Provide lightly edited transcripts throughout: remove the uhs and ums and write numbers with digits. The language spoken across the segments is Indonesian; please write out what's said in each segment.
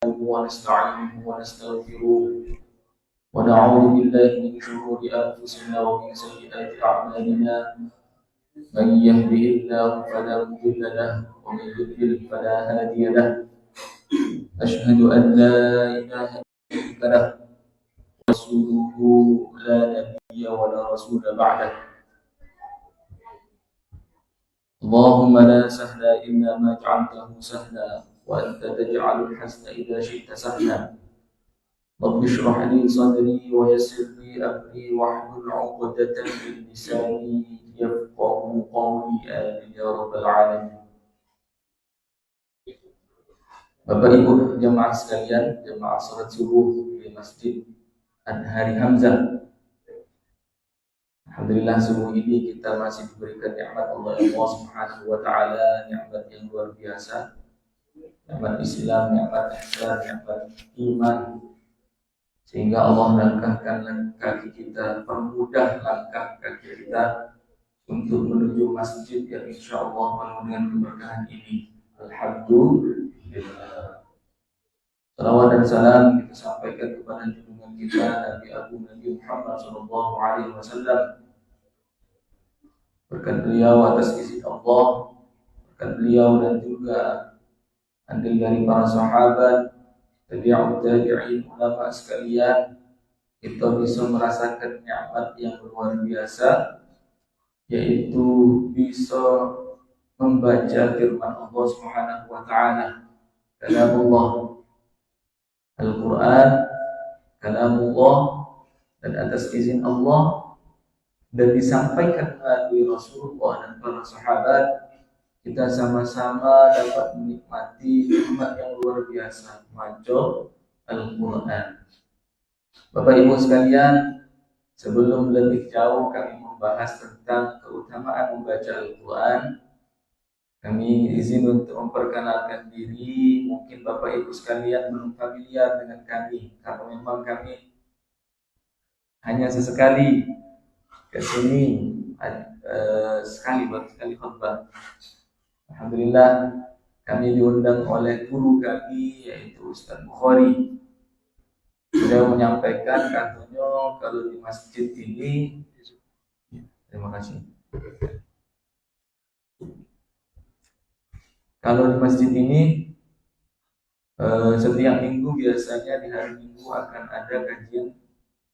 ونستعينه ونستغفره ونعوذ بالله من شرور أنفسنا ومن سيئات أعمالنا من يهده الله فلا مضل له ومن يضلل فلا هادي له أشهد أن لا إله إلا له رسوله لا نبي ولا رسول بعده اللهم لا سهل إلا ما جعلته سهلا وأنت تجعل الحزن إذا شئت سهلا رب اشرح لي صدري ويسر لي أمري واحلل عقدة من لساني يفقه قولي آمين يا رب العالمين. Bapak Ibu jemaah sekalian, jemaah salat subuh di Masjid Anhari Hamzah. Alhamdulillah subuh ini kita masih diberikan nikmat Allah Subhanahu wa taala, nikmat yang luar biasa. Nikmat Islam, nikmat ihsan, nikmat iman. Sehingga Allah langkahkan kaki kita, permudah langkah kaki kita untuk menuju masjid yang insya Allah penuh dengan keberkahan ini. Alhamdulillah. Salawat dan salam kita sampaikan kepada junjungan kita Nabi Agung Nabi Muhammad Sallallahu Alaihi Wasallam. Berkat beliau atas izin Allah, berkat beliau dan juga andil dari para sahabat, tabi'ut tabi'in, ulama sekalian, kita bisa merasakan nikmat yang luar biasa, yaitu bisa membaca firman Allah Subhanahu wa taala, kalamullah Al-Quran, kalamullah, dan atas izin Allah dan disampaikan melalui Rasulullah dan para sahabat, kita sama-sama dapat menikmati nikmat yang luar biasa, maca Al-Quran. Bapak Ibu sekalian, sebelum lebih jauh kami membahas tentang keutamaan membaca Al-Quran, kami izin untuk memperkenalkan diri. Mungkin Bapak Ibu sekalian belum familiar dengan kami, karena memang kami hanya sesekali ke sini, baru sekali khutbah. Alhamdulillah kami diundang oleh guru kami, yaitu Ustaz Bukhari. Beliau menyampaikan katanya kalau di masjid ini, terima kasih. Kalau di masjid ini setiap minggu biasanya di hari Minggu akan ada kajian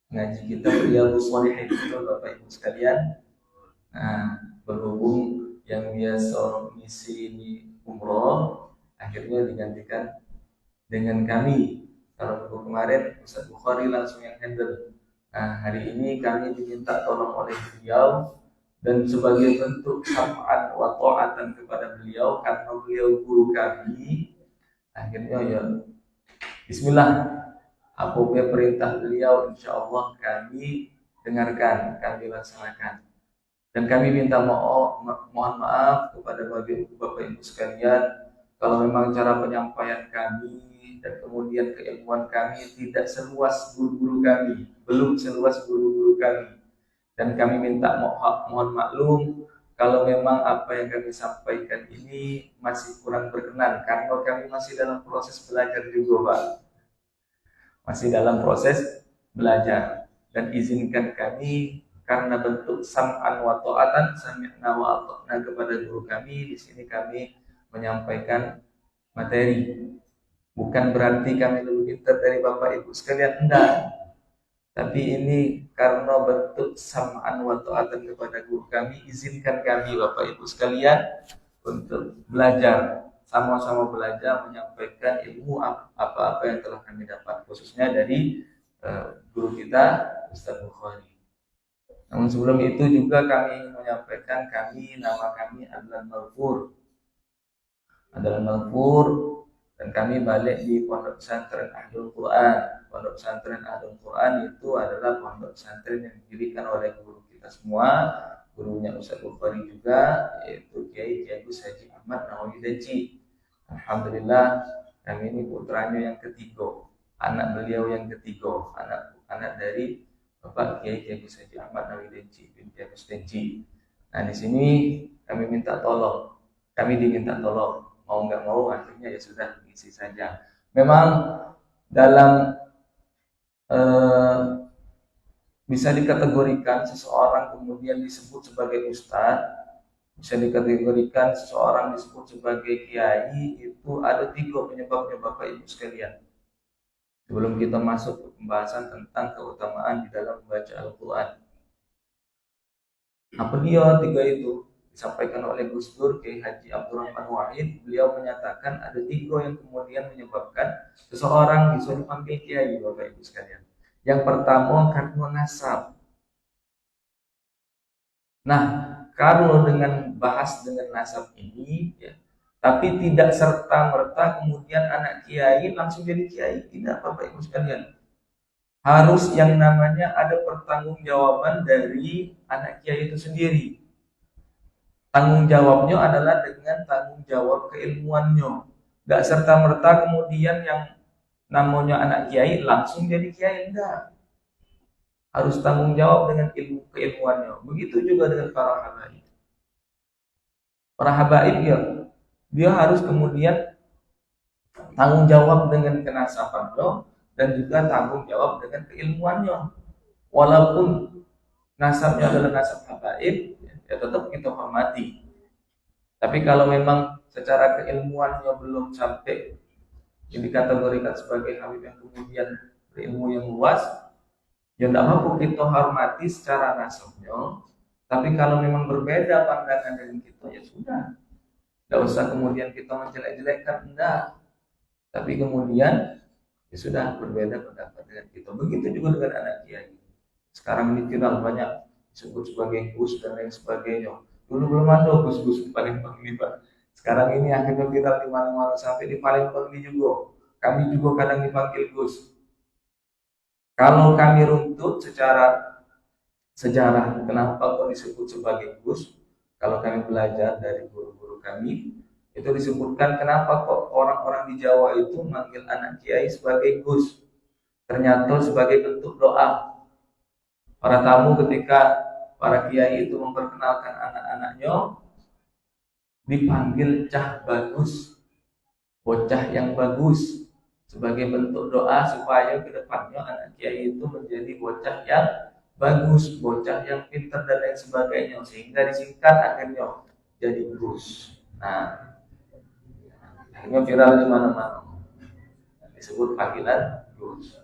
ngaji kita Riyadhus Shalihin, Bapak Ibu sekalian. Nah, berhubung yang biasa misi ini umroh, akhirnya digantikan dengan kami. Kalau minggu kemarin Ustaz Bukhari langsung yang handle. Nah, hari ini kami diminta tolong oleh beliau, dan sebagai bentuk sam'an wa ta'atan kepada beliau, karena beliau guru kami, akhirnya ya bismillah, apabila perintah beliau insyaallah kami dengarkan, kami laksanakan. Dan kami minta mohon maaf kepada Bapak Ibu sekalian kalau memang cara penyampaian kami dan kemudian keilmuan kami tidak seluas guru-guru kami, belum seluas guru-guru kami. Dan kami minta mohon maklum kalau memang apa yang kami sampaikan ini masih kurang berkenan, karena kami masih dalam proses belajar juga, Pak. Masih dalam proses belajar. Dan izinkan kami karena bentuk sam'an wa ta'atan, sami'na wa ata'na kepada guru kami, di sini kami menyampaikan materi. Bukan berarti kami lebih pintar dari Bapak Ibu sekalian, enggak. Tapi ini karena bentuk sam'an wa ta'atan kepada guru kami, izinkan kami Bapak Ibu sekalian untuk belajar, sama-sama belajar menyampaikan ilmu apa-apa yang telah kami dapat, khususnya dari guru kita Ustaz Bukhari. Namun sebelum itu juga kami menyampaikan nama kami adalah Maghfur, dan kami balik di Pondok Pesantren Ahlul Quran. Pondok Pesantren Ahlul Quran itu adalah pondok pesantren yang didirikan oleh guru kita semua, gurunya Ustaz Bukhari juga, yaitu Kiai Gus Haji Ahmad Nawawi Daci. Alhamdulillah kami ini putranya yang ketiga, anak beliau yang ketiga, anak dari Bapak Kiai Gus Haji Ahmad Nawawi Daci bin Kiai Gus Daci. Nah, di sini kami diminta tolong, mau nggak mau akhirnya ya sudah isi saja. Memang dalam bisa dikategorikan seseorang kemudian disebut sebagai ustadz, bisa dikategorikan seseorang disebut sebagai kiai, itu ada 3 penyebabnya Bapak Ibu sekalian. Sebelum kita masuk ke pembahasan tentang keutamaan di dalam membaca Al-Quran. Apa dia 3 itu? Disampaikan oleh Gus Dur Kiai Haji Abdurrahman Wahid. Beliau menyatakan ada 3 yang kemudian menyebabkan seseorang bisa dipanggil kiai, Bapak Ibu sekalian. Yang pertama karena nasab. Nah, kalau dengan bahas dengan nasab ini, ya, tapi tidak serta-merta kemudian anak kiai langsung jadi kiai. Tidak, Bapak Ibu sekalian. Harus yang namanya ada pertanggungjawaban dari anak kiai itu sendiri. Tanggung jawabnya adalah dengan tanggung jawab keilmuannya. Gak serta-merta kemudian yang namanya anak kiai langsung jadi kiai, enggak. Harus tanggung jawab dengan ilmu keilmuannya. Begitu juga dengan para habaib. Para habaib ya, dia harus kemudian tanggung jawab dengan kenasabannya dan juga tanggung jawab dengan keilmuannya. Walaupun nasabnya adalah nasab habaib, ya tetap kita hormati. Tapi kalau memang secara keilmuannya belum sampai yang dikategorikan sebagai habib yang kemudian berilmu yang luas, ya tidak apa kita hormati secara nasabnya. Tapi kalau memang berbeda pandangan dengan kita, ya sudah, tidak usah kemudian kita menjelek-jelekkan, enggak. Tapi kemudian ya sudah, berbeda pendapat dengan kita. Begitu juga dengan anak kiai. Sekarang ini viral banyak disebut sebagai gus dan lain sebagainya. Dulu belum ada gus-gus Palembang ini, Pak. Sekarang ini akhirnya viral di mana-mana, sampai di Palembang ini juga. Kami juga kadang dipanggil gus. Kalau kami runtut secara sejarah kenapa kok disebut sebagai gus, kalau kami belajar dari guru-guru kami, itu disebutkan kenapa kok orang-orang di Jawa itu manggil anak kiai sebagai gus. Ternyata sebagai bentuk doa. Para tamu ketika para kiai itu memperkenalkan anak-anaknya, dipanggil cah bagus, bocah yang bagus, sebagai bentuk doa supaya kedepannya anak kiai itu menjadi bocah yang bagus, bocah yang pintar dan lain sebagainya, sehingga disingkat akhirnya jadi gus. Nah, akhirnya viral di mana-mana, disebut panggilan gus.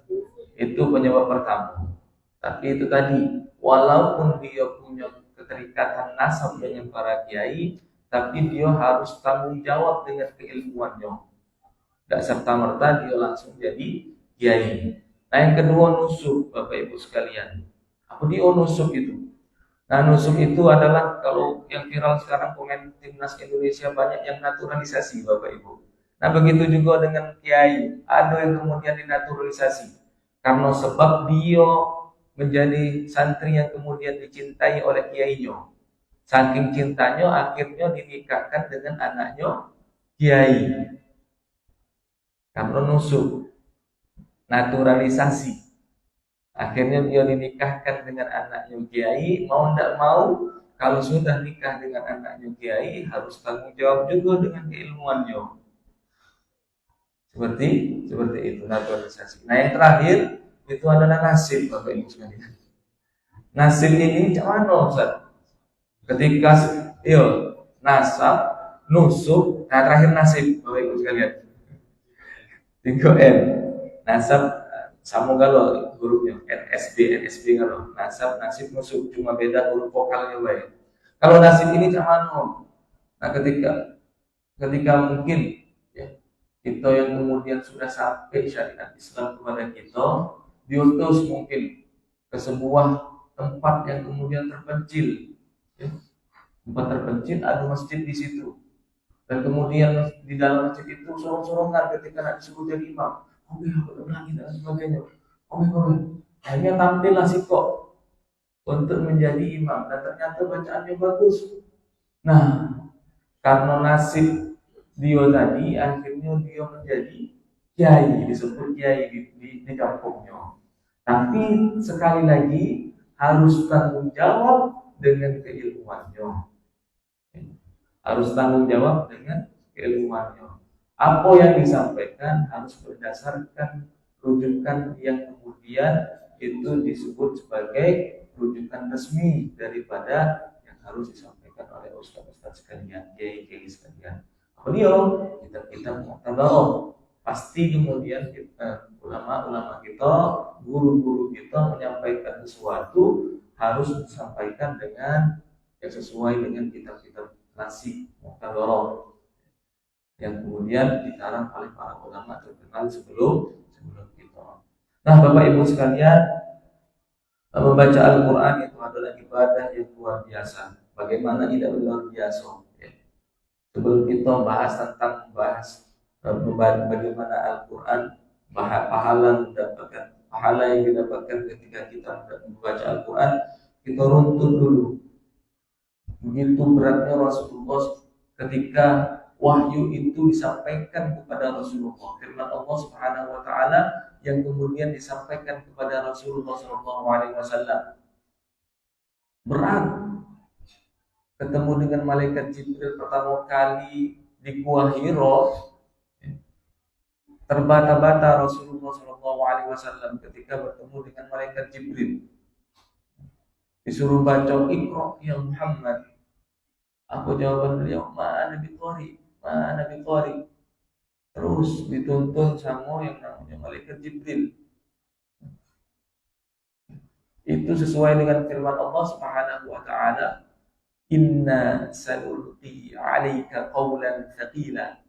Itu penyebab pertama. Tapi itu tadi, walaupun dia punya keterikatan nasab dengan para kiai, tapi dia harus tanggung jawab dengan keilmuannya. Tidak serta-merta dia langsung jadi kiai. Nah, yang kedua nusuk, Bapak Ibu sekalian. Apa dia nusuk itu? Nah, nusuk itu adalah kalau yang viral sekarang pemain timnas Indonesia banyak yang naturalisasi, Bapak Ibu. Nah, begitu juga dengan kiai, ada yang kemudian dinaturalisasi karena sebab dia menjadi santri yang kemudian dicintai oleh kiainya. Saking cintanya akhirnya dinikahkan dengan anaknya kiai. Karena nusuk, naturalisasi. Akhirnya dia dinikahkan dengan anaknya kiai, mau tidak mau, kalau sudah nikah dengan anaknya kiai harus tanggung jawab juga dengan keilmuannya. Seperti itu naturalisasi. Nah, yang terakhir itu adalah nasib, Bapak Ibu sekalian. Nasib ini macam mana, Ustaz? Ketika nasab, nusuk, nah terakhir nasib, Bapak Ibu sekalian. 3N. Nasab sama kalau hurufnya NSB kalau nasab, nasib, nusuk, cuma beda huruf vokalnya baik. Kalau nasib ini macam mana? Nah, ketika mungkin kita yang kemudian sudah sampai syariat Islam kepada kita, diutus mungkin ke sebuah tempat yang kemudian terpencil, tempat terpencil, ada masjid di situ, dan kemudian di dalam masjid itu sorong-sorongan ketika nak disebut jadi imam, lagi dan sebagainya, akhirnya tampillah si kok untuk menjadi imam, dan ternyata bacaannya bagus. Nah, karena nasib dia tadi akhirnya dia menjadi kiai, disebut kiai di kampungnya. Tapi sekali lagi harus tanggung jawab dengan keilmuannya. Harus tanggung jawab dengan keilmuannya. Apa yang disampaikan harus berdasarkan rujukan yang kemudian itu disebut sebagai rujukan resmi daripada yang harus disampaikan oleh ustaz-ustaz sekalian, kiai-kiai sekalian. Beliau kita mu'tabarah, pasti kemudian ulama-ulama kita, guru-guru kita menyampaikan sesuatu harus disampaikan dengan yang sesuai dengan kitab-kitab klasik mu'tabarah yang kemudian dikarang oleh para ulama terkenal sebelum kita. Nah, Bapak Ibu sekalian, membaca Al-Quran itu adalah ibadah yang luar biasa. Bagaimana tidak luar biasa? Ya. Sebelum kita bahas tentang bagaimana Al-Quran, pahala yang didapatkan ketika kita membaca Al-Quran, kita runtut dulu. Begitu beratnya Rasulullah ketika wahyu itu disampaikan kepada Rasulullah, firman Allah Subhanahu wa taala yang kemudian disampaikan kepada Rasulullah SAW. Berat. Ketemu dengan malaikat Jibril pertama kali di Gua Hira, terbata-bata Rasulullah SAW ketika bertemu dengan malaikat Jibril. Disuruh baca Iqra ya Muhammad. Apa jawaban beliau? Ma'ana biqari. Terus dituntun sama yang namanya malaikat Jibril. Itu sesuai dengan firman Allah Subhanahu wa taala, "Inna sanulqi 'alaika qawlan tsaqila."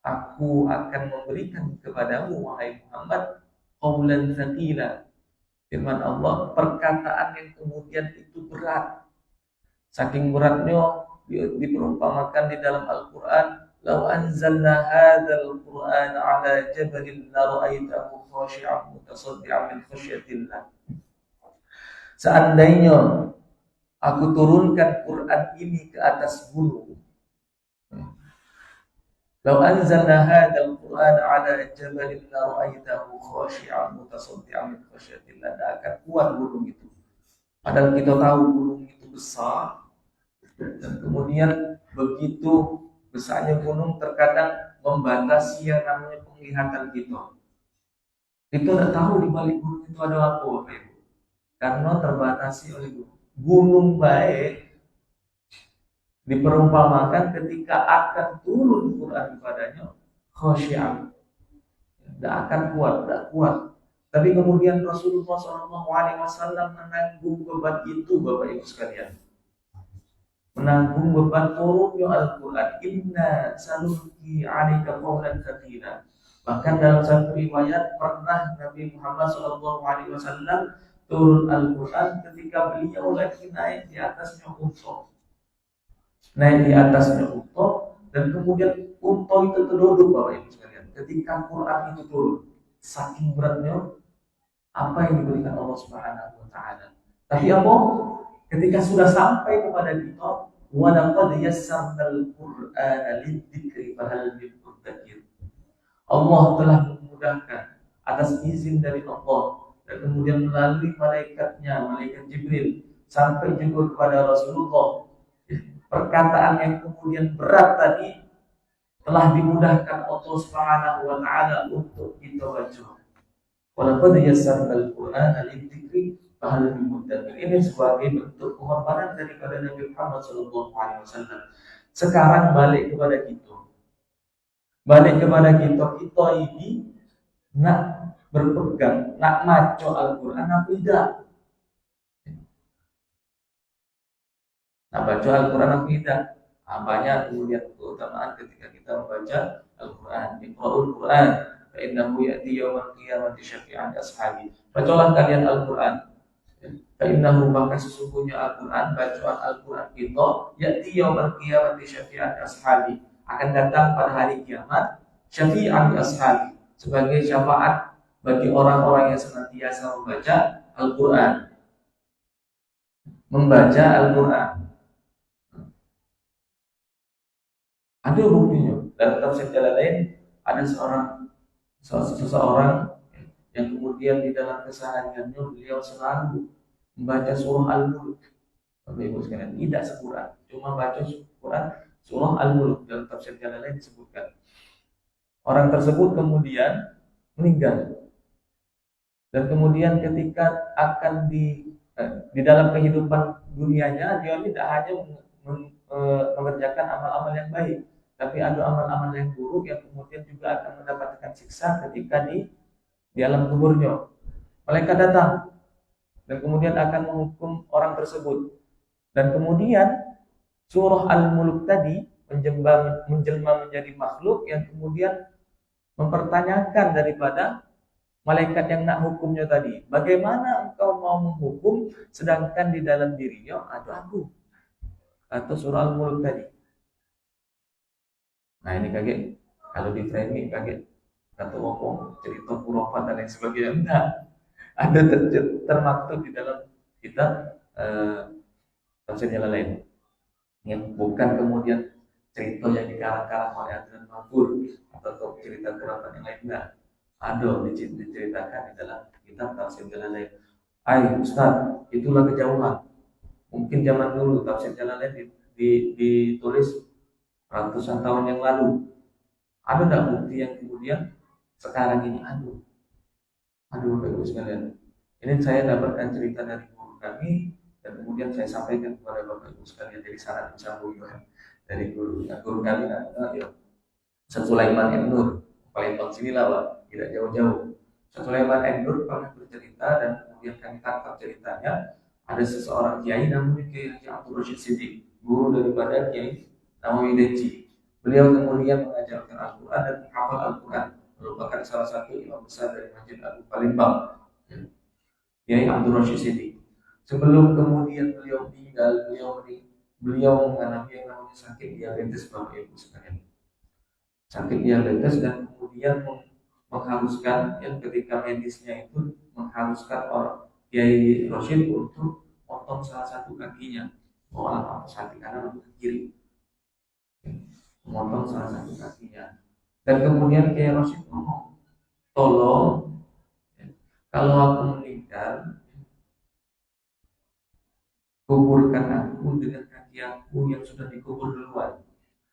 Aku akan memberikan kepadamu wahai Muhammad qawlan tsaqila. Firman Allah, perkataan yang kemudian itu berat. Saking beratnya diperumpamakan di dalam Al-Qur'an, "Lau anzalna hadzal Qur'ana 'ala jabalin la ra'aitahu khashi'an mutasaddi'an min khasyatillah." Seandainya aku turunkan Quran ini ke atas gunung, "Lau anzalna hadzal Qur'ana 'ala jabalin la ra'aitahu khashi'an mutasaddi'an min khasyatillah." Tidak akan kuat gunung itu. Padahal kita tahu gunung itu besar. Dan kemudian begitu besarnya gunung terkadang membatasi yang namanya penglihatan kita. Kita tidak tahu di balik gunung itu ada apa, Bapak Ibu. Karena terbatasi oleh gunung. Gunung baik diperumpamakan ketika akan turun Quran padanya khasyi'an. Tidak akan tidak kuat. Tapi kemudian Rasulullah SAW menanggung beban itu, Bapak Ibu sekalian. Menanggung beban turunnya Al-Quran. Inna sanulqi 'alaika qawlan tsaqila. Bahkan dalam satu riwayat pernah Nabi Muhammad SAW turun Al-Quran ketika beliau lagi naik di atasnya unta. Dan kemudian unta itu terduduk, Bapak Ibu sekalian. Ketika Quran itu turun, saking beratnya apa yang diberikan Allah Subhanahu wa taala. Tapi apa? Ketika sudah sampai kepada kita, wa laqad yassarnal Qur'ana lidzikri fahal min muddakir. Allah telah memudahkan atas izin dari Allah dan kemudian melalui malaikatnya, malaikat Jibril, sampai juga kepada Rasulullah. Perkataan yang kemudian berat tadi telah dimudahkan Allah Subhanahu wa taala untuk kita baca. Wa laqad yassarnal Qur'ana lidzikri fahal min muddakir. Ini sebagai bentuk pengorbanan daripada Nabi Muhammad SAW. Sekarang balik kepada kita. Kita ini nak berpegang, nak maco Al-Quran atau tidak? Nak baca Al-Quran atau tidak? Banyak kemudian keutamaan ketika kita membaca Al-Quran. Iqra'ul Quran fa innahu ya'ti yawmal qiyamati syafi'an ashabi. Bacalah kalian Al-Quran. Fa innahu, maka sesungguhnya Al-Quran, bacaan Al-Quran kita, ya'ti yawmal qiyamati syafi'an ashabi, akan datang pada hari kiamat syafi'an ashabi, sebagai syafaat bagi orang-orang yang senantiasa membaca Al-Quran. Ada buktinya. Dalam tafsir Jalalain ada seseorang yang kemudian di dalam kesehariannya beliau selalu membaca surah Al-Mulk. Bapak Ibu sekalian, tidak sekurang, cuma baca Quran surah Al-Mulk. Dalam tafsir Jalalain disebutkan Orang tersebut kemudian meninggal. Dan kemudian ketika akan di dalam kehidupan dunianya, dia tidak hanya mengerjakan amal-amal yang baik, tapi ada amal-amal yang buruk yang kemudian juga akan mendapatkan siksa ketika di alam kuburnya. Malaikat datang dan kemudian akan menghukum orang tersebut. Dan kemudian surah Al-Mulk tadi menjelma menjadi makhluk yang kemudian mempertanyakan daripada malaikat yang nak hukumnya tadi. Bagaimana engkau mau menghukum sedangkan di dalam dirinya ada aku? Atau surah Al-Mulk tadi. Nah ini kaget. Kalau di framing kaget. Kata ngomong cerita kurofat dan lain sebagainya. Enggak. Ada termaktub di dalam kitab tafsir Jalalain. Ya, bukan kemudian cerita yang dikarang-karang oleh Adnan Mafur atau cerita kurofat yang lainnya. Ada diceritakan di dalam kitab tafsir Jalalain. Ustaz, itulah kejauhan. Mungkin zaman dulu tafsir Jalalain ditulis ratusan tahun yang lalu. Ada tidak bukti yang kemudian sekarang ini aduh Bapak Ibu sekalian. Ini saya dapatkan cerita dari guru kami dan kemudian saya sampaikan kepada Bapak Ibu sekalian dari syarat bersambung dari guru. Nah, guru kami adalah Ustaz Sulaiman Ibn Nur. Palembang sinilah Pak, tidak jauh-jauh. Ustaz Sulaiman Ibn Nur pernah bercerita dan kemudian kami tangkap ceritanya. Ada seseorang kiai namanya Kiai Abdul Rashid Siddiq, guru daripada Kiai Nawawi Deci. Beliau kemudian mengajarkan Al-Quran dan menghafal Al-Quran, merupakan salah satu imam besar dari Masjid Agung Palembang, Kiai Abdul Rashid Siddiq. Sebelum kemudian beliau meninggal, beliau mengalami yang namanya sakit diabetes, Bapak Ibu sekalian. Sakit diabetes dan kemudian mengharuskan yang ketika medisnya itu mengharuskan orang Kiai Rashid untuk potong salah satu kakinya, mengolah satu kanan atau kiri, memotong salah satu kakinya. Dan kemudian Kiai Rashid ngomong, tolong kalau aku meninggal, kuburkan aku dengan kaki aku yang sudah dikubur duluan.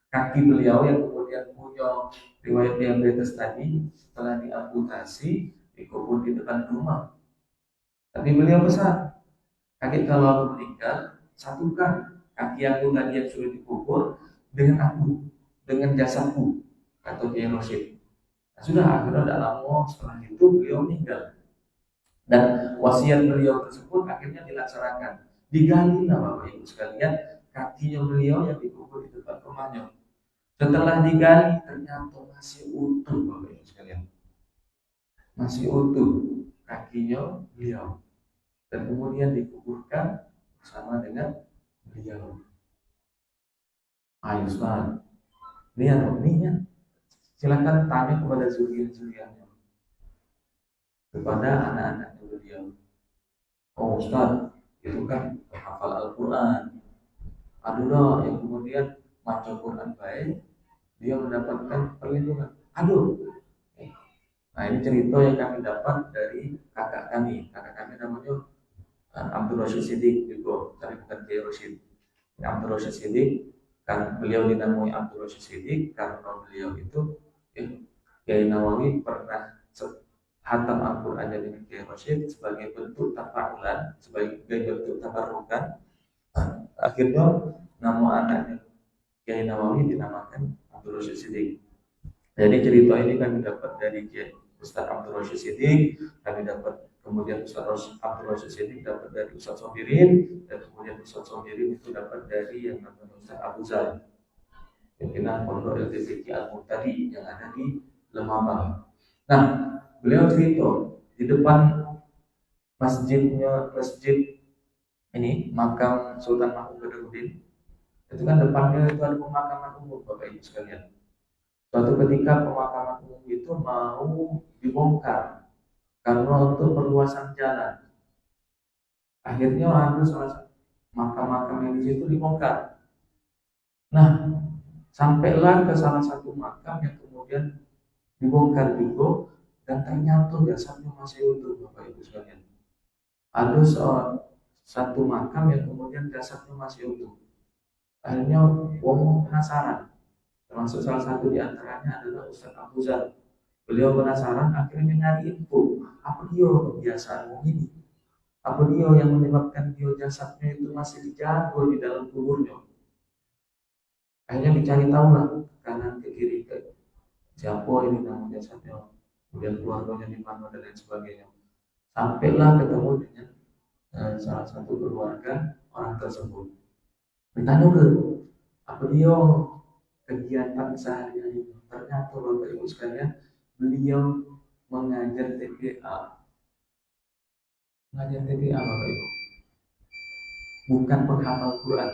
Kaki beliau yang kemudian punya riwayat diabetes tadi setelah diamputasi dikubur di depan rumah. Tapi beliau pesan, kaki kalau aku meninggal, satukan kaki aku tadi yang sudah dikubur dengan aku, dengan jasadku, atau Kiai Rashid. Nah, sudah akhirnya tidak lama setelah itu beliau meninggal. Dan wasiat beliau tersebut akhirnya dilaksanakan. Digali Bapak Ibu sekalian kakinya beliau yang dikubur di depan rumahnya. Setelah digali ternyata masih utuh Bapak Ibu sekalian. Masih utuh kakinya beliau. Dan kemudian dikuburkan bersama dengan beliau. Ayo Ustaz, lihat ininya. Silakan tanya kepada zuriat-zuriatnya, kepada anak-anaknya beliau. Oh Ustaz, itu kan hafal Al-Quran. Aduh yang kemudian baca Quran baik, dia mendapatkan perlindungan. Aduh. Nah ini cerita yang kami dapat dari kakak kami. Kakak kami namanya Abdul Rashid Siddiq juga, tapi bukan Kiai Rashid. Abdul Rashid Siddiq, kan beliau dinamai Abdul Rashid Siddiq karena beliau itu Kiai Nawawi pernah hatam Al-Quran dengan Kiai Rashid sebagai bentuk tafa'ulan, sebagai bentuk tabarrukan. Akhirnya nama anaknya Kiai Nawawi dinamakan Abdul Rashid Siddiq. Jadi cerita ini kami dapat dari Ustaz Abdul Rashid Siddiq, kami dapat kemudian Ustaz Abdul Rashid Siddiq dapat dari Ustaz Sobirin, dan kemudian Ustaz Sobirin itu dapat dari yang namanya Ustaz Abu Zal, pimpinan Pondok LTPQ Al-Muqtadi yang ada di Lemabang. Nah, beliau cerita di depan masjid ini makam Sultan Mahmud Badarudin, itu kan depannya itu ada pemakaman umum Bapak Ibu sekalian. Suatu ketika pemakaman umum itu mau dibongkar karena untuk perluasan jalan. Akhirnya ada salah satu makam-makam yang di situ dibongkar. Nah, sampailah ke salah satu makam yang kemudian dibongkar juga dan ternyata jasadnya masih utuh Bapak Ibu sekalian. Ada satu makam yang kemudian jasadnya masih utuh. Akhirnya wong penasaran, Termasuk salah satu di antaranya adalah Ustaz Abu Zar. Beliau penasaran, akhirnya nyari info. Apa dia kebiasaan ini? Apa dia yang menyebabkan dia jasadnya itu masih dijago di dalam kuburnya? Akhirnya dicari tahu lah, ke kanan ke kiri, ke siapa ini nama jasadnya, kemudian keluarganya di mana dan lain sebagainya. Sampailah ketemu dengan salah satu keluarga orang tersebut. Ditanya ke apa dia kegiatan sehari-hari. Ternyata Bapak Ibu sekalian, beliau mengajar TPA. Mengajar TPA Bapak Ibu, bukan penghafal Quran,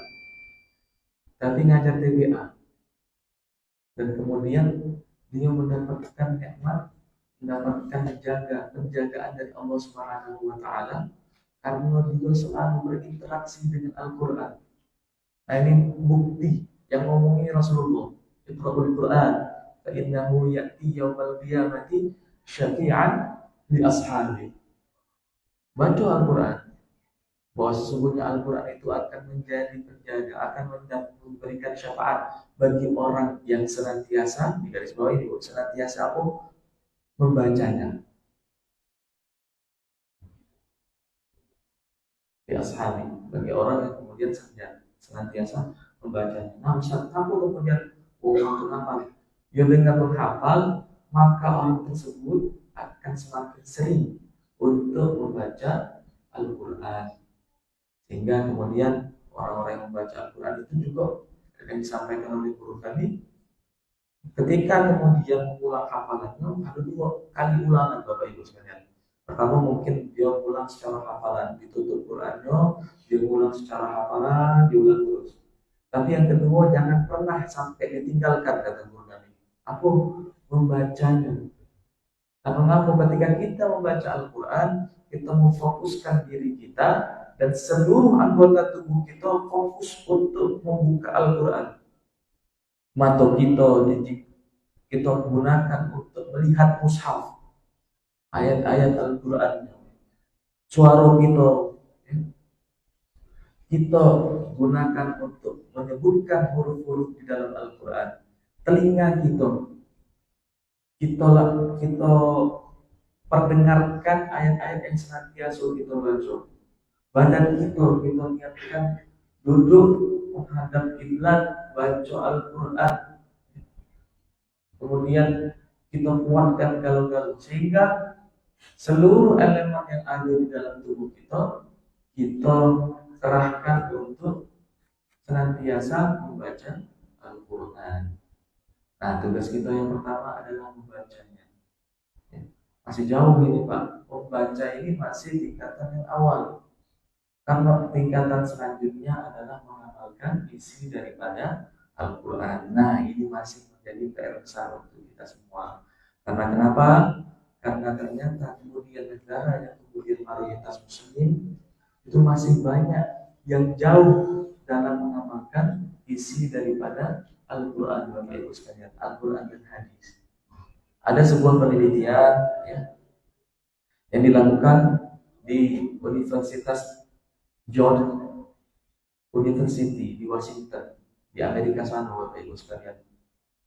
tapi ngajar TPA. Dan kemudian dia mendapatkan nikmat, mendapatkan penjagaan dari Allah Subhanahu wa taala karena dia selalu berinteraksi dengan Al-Qur'an. Nah, ini bukti yang ngomongi Rasulullah. Iqra'ul Qur'an fa innahu ya'ti yaumal qiyamati syafi'an li ashabi. Baca Al-Qur'an, bahwa sesungguhnya Al-Quran itu akan menjadi penjaga, akan memberikan syafaat bagi orang yang senantiasa, di garis bawah ini, senantiasa apa? Membacanya. Di ashabi, bagi orang yang kemudian senantiasa membacanya. Nah, Ustaz, apa kemudian orang itu hafal? Ya, dengan menghafal, maka orang tersebut akan semakin sering untuk membaca Al-Quran. Sehingga kemudian orang-orang yang membaca Al-Quran itu juga yang disampaikan oleh guru kami, ketika kemudian mengulang hafalannya ada 2 kali ulangan Bapak Ibu sekalian. Pertama mungkin dia ulang secara hafalan, ditutup Qurannya, dia ulang secara hafalan, diulang terus. Tapi yang kedua, jangan pernah sampai ditinggalkan, kata guru kami. Aku membacanya. Nah, mengapa ketika kita membaca Al-Quran, kita memfokuskan diri kita dan seluruh anggota tubuh kita fokus untuk membuka Al-Quran. Mata kita gunakan untuk melihat mushaf, ayat-ayat Al-Quran. Suara kita gunakan untuk menyebutkan huruf-huruf di dalam Al-Quran. Telinga kita perdengarkan ayat-ayat yang senantiasa kita baca. Badan kita niatkan duduk menghadap kiblat, baca Al-Quran. Kemudian kita kuatkan galau-galau sehingga seluruh elemen yang ada di dalam tubuh kita serahkan untuk senantiasa membaca Al-Quran. Nah, tugas kita yang pertama adalah membacanya. Masih jauh ini Pak, membaca ini masih tingkatan yang awal. Karena tingkatan selanjutnya adalah mengamalkan isi daripada Al-Quran. Nah, ini masih menjadi PR besar untuk kita semua. Karena kenapa? Karena ternyata kemudian negara yang kemudian mayoritas Muslim itu masih banyak yang jauh dalam mengamalkan isi daripada Al-Quran, Bapak Ibu sekalian, Al-Quran dan hadis. Ada sebuah penelitian yang dilakukan di Universitas George University di Washington, di Amerika sana, Bapak Ibu sekalian.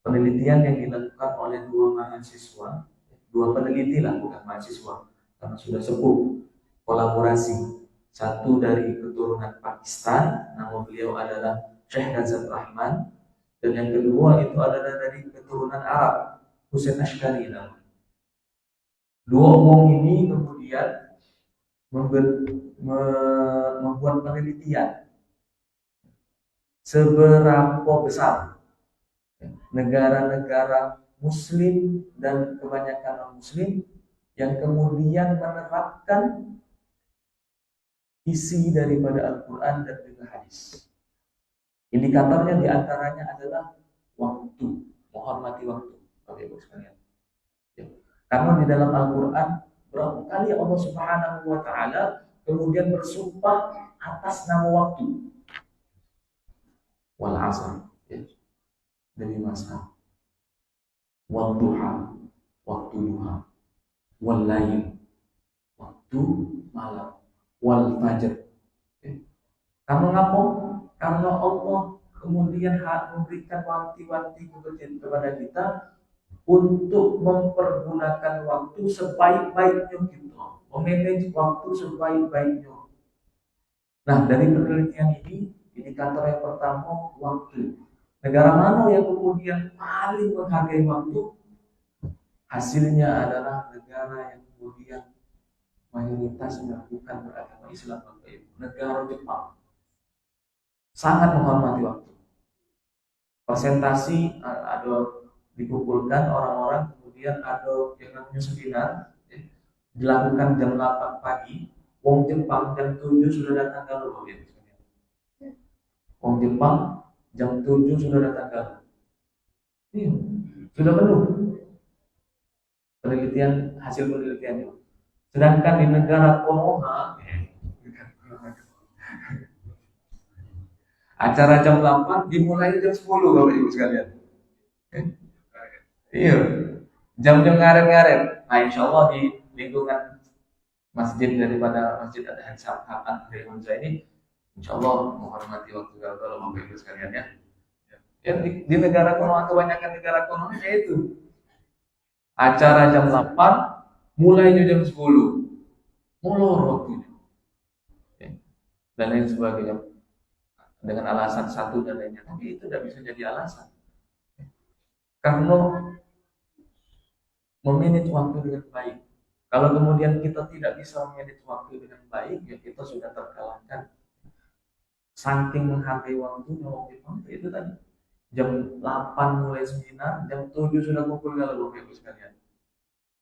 Penelitian yang dilakukan oleh 2 mahasiswa, 2 peneliti lah, bukan mahasiswa, karena sudah sepuh, kolaborasi. Satu dari keturunan Pakistan, nama beliau adalah Syekh Razak Rahman, dan yang kedua itu adalah dari keturunan Arab, Husain Ashkari namanya. 2 orang ini kemudian membuat penelitian seberapa besar negara-negara Muslim dan kebanyakan non-Muslim yang kemudian menerapkan isi daripada Al-Quran dan juga hadis. Indikatornya diantaranya adalah waktu, menghormati waktu, Bapak Ibu sekalian. Karena di dalam Al-Quran berapa kali Allah Subhanahu wa taala kemudian bersumpah atas nama waktu. Wal 'asr, demi masa. Wal duha, waktu duha. Wal lail, waktu malam. Wal fajr. Karena apa? Karena Allah kemudian memberikan wanti-wanti kepada kita untuk mempergunakan waktu sebaik-baiknya kita, memanage waktu sebaik-baiknya. Nah, dari penelitian ini, indikator yang pertama waktu. Negara mana yang kemudian paling menghargai waktu? Hasilnya adalah negara yang kemudian mayoritasnya bukan beragama Islam, negara Jepang sangat menghormati waktu. Presentasi ada dikumpulkan orang-orang, kemudian ada yang namanya seminar dilakukan jam 8 pagi. Wong Jepang jam 7 sudah datang ke rumah. Wong Jepang jam 7 sudah datang ke rumah. Iya, sudah penuh penelitian, hasil penelitiannya. Sedangkan di negara Konoha acara jam 8 dimulai jam 10 Bapak Ibu sekalian. Iya, jam-jam ngaret-ngaret. Nah, insya Allah di lingkungan masjid daripada Masjid Al-Hasan Hamzah ini, insya Allah menghormati waktu kalau Bapak Ibu sekalian ya. Ya di negara Konoha, kebanyakan negara Konoha itu acara jam 8, mulainya jam 10, molor waktunya. Dan lain sebagainya. Dengan alasan satu dan lainnya, tapi itu tidak bisa jadi alasan. Karena memanage waktu dengan baik. Kalau kemudian kita tidak bisa memanage waktu dengan baik, ya kita sudah terkalahkan. Saking menghargai waktu, itu tadi jam 8 mulai seminar, jam 7 sudah kumpul kalau Bapak Ibu sekalian.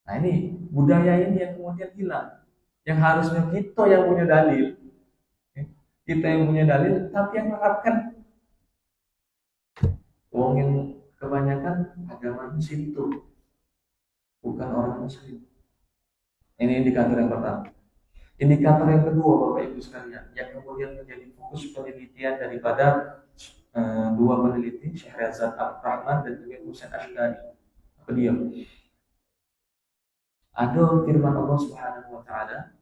Nah ini budaya ini yang kemudian hilang. Yang harusnya kita yang punya dalil, tapi yang menerapkan wong yang kebanyakan agama Shinto, bukan orang Muslim. Ini indikator yang pertama. Indikator yang kedua, Bapak Ibu sekalian, yang kemudian menjadi fokus penelitian daripada dua peneliti, Syekh Razak Al-Rahman dan juga Husain Ashkari. Apa dia? Ada firman Allah Subhanahu wa taala,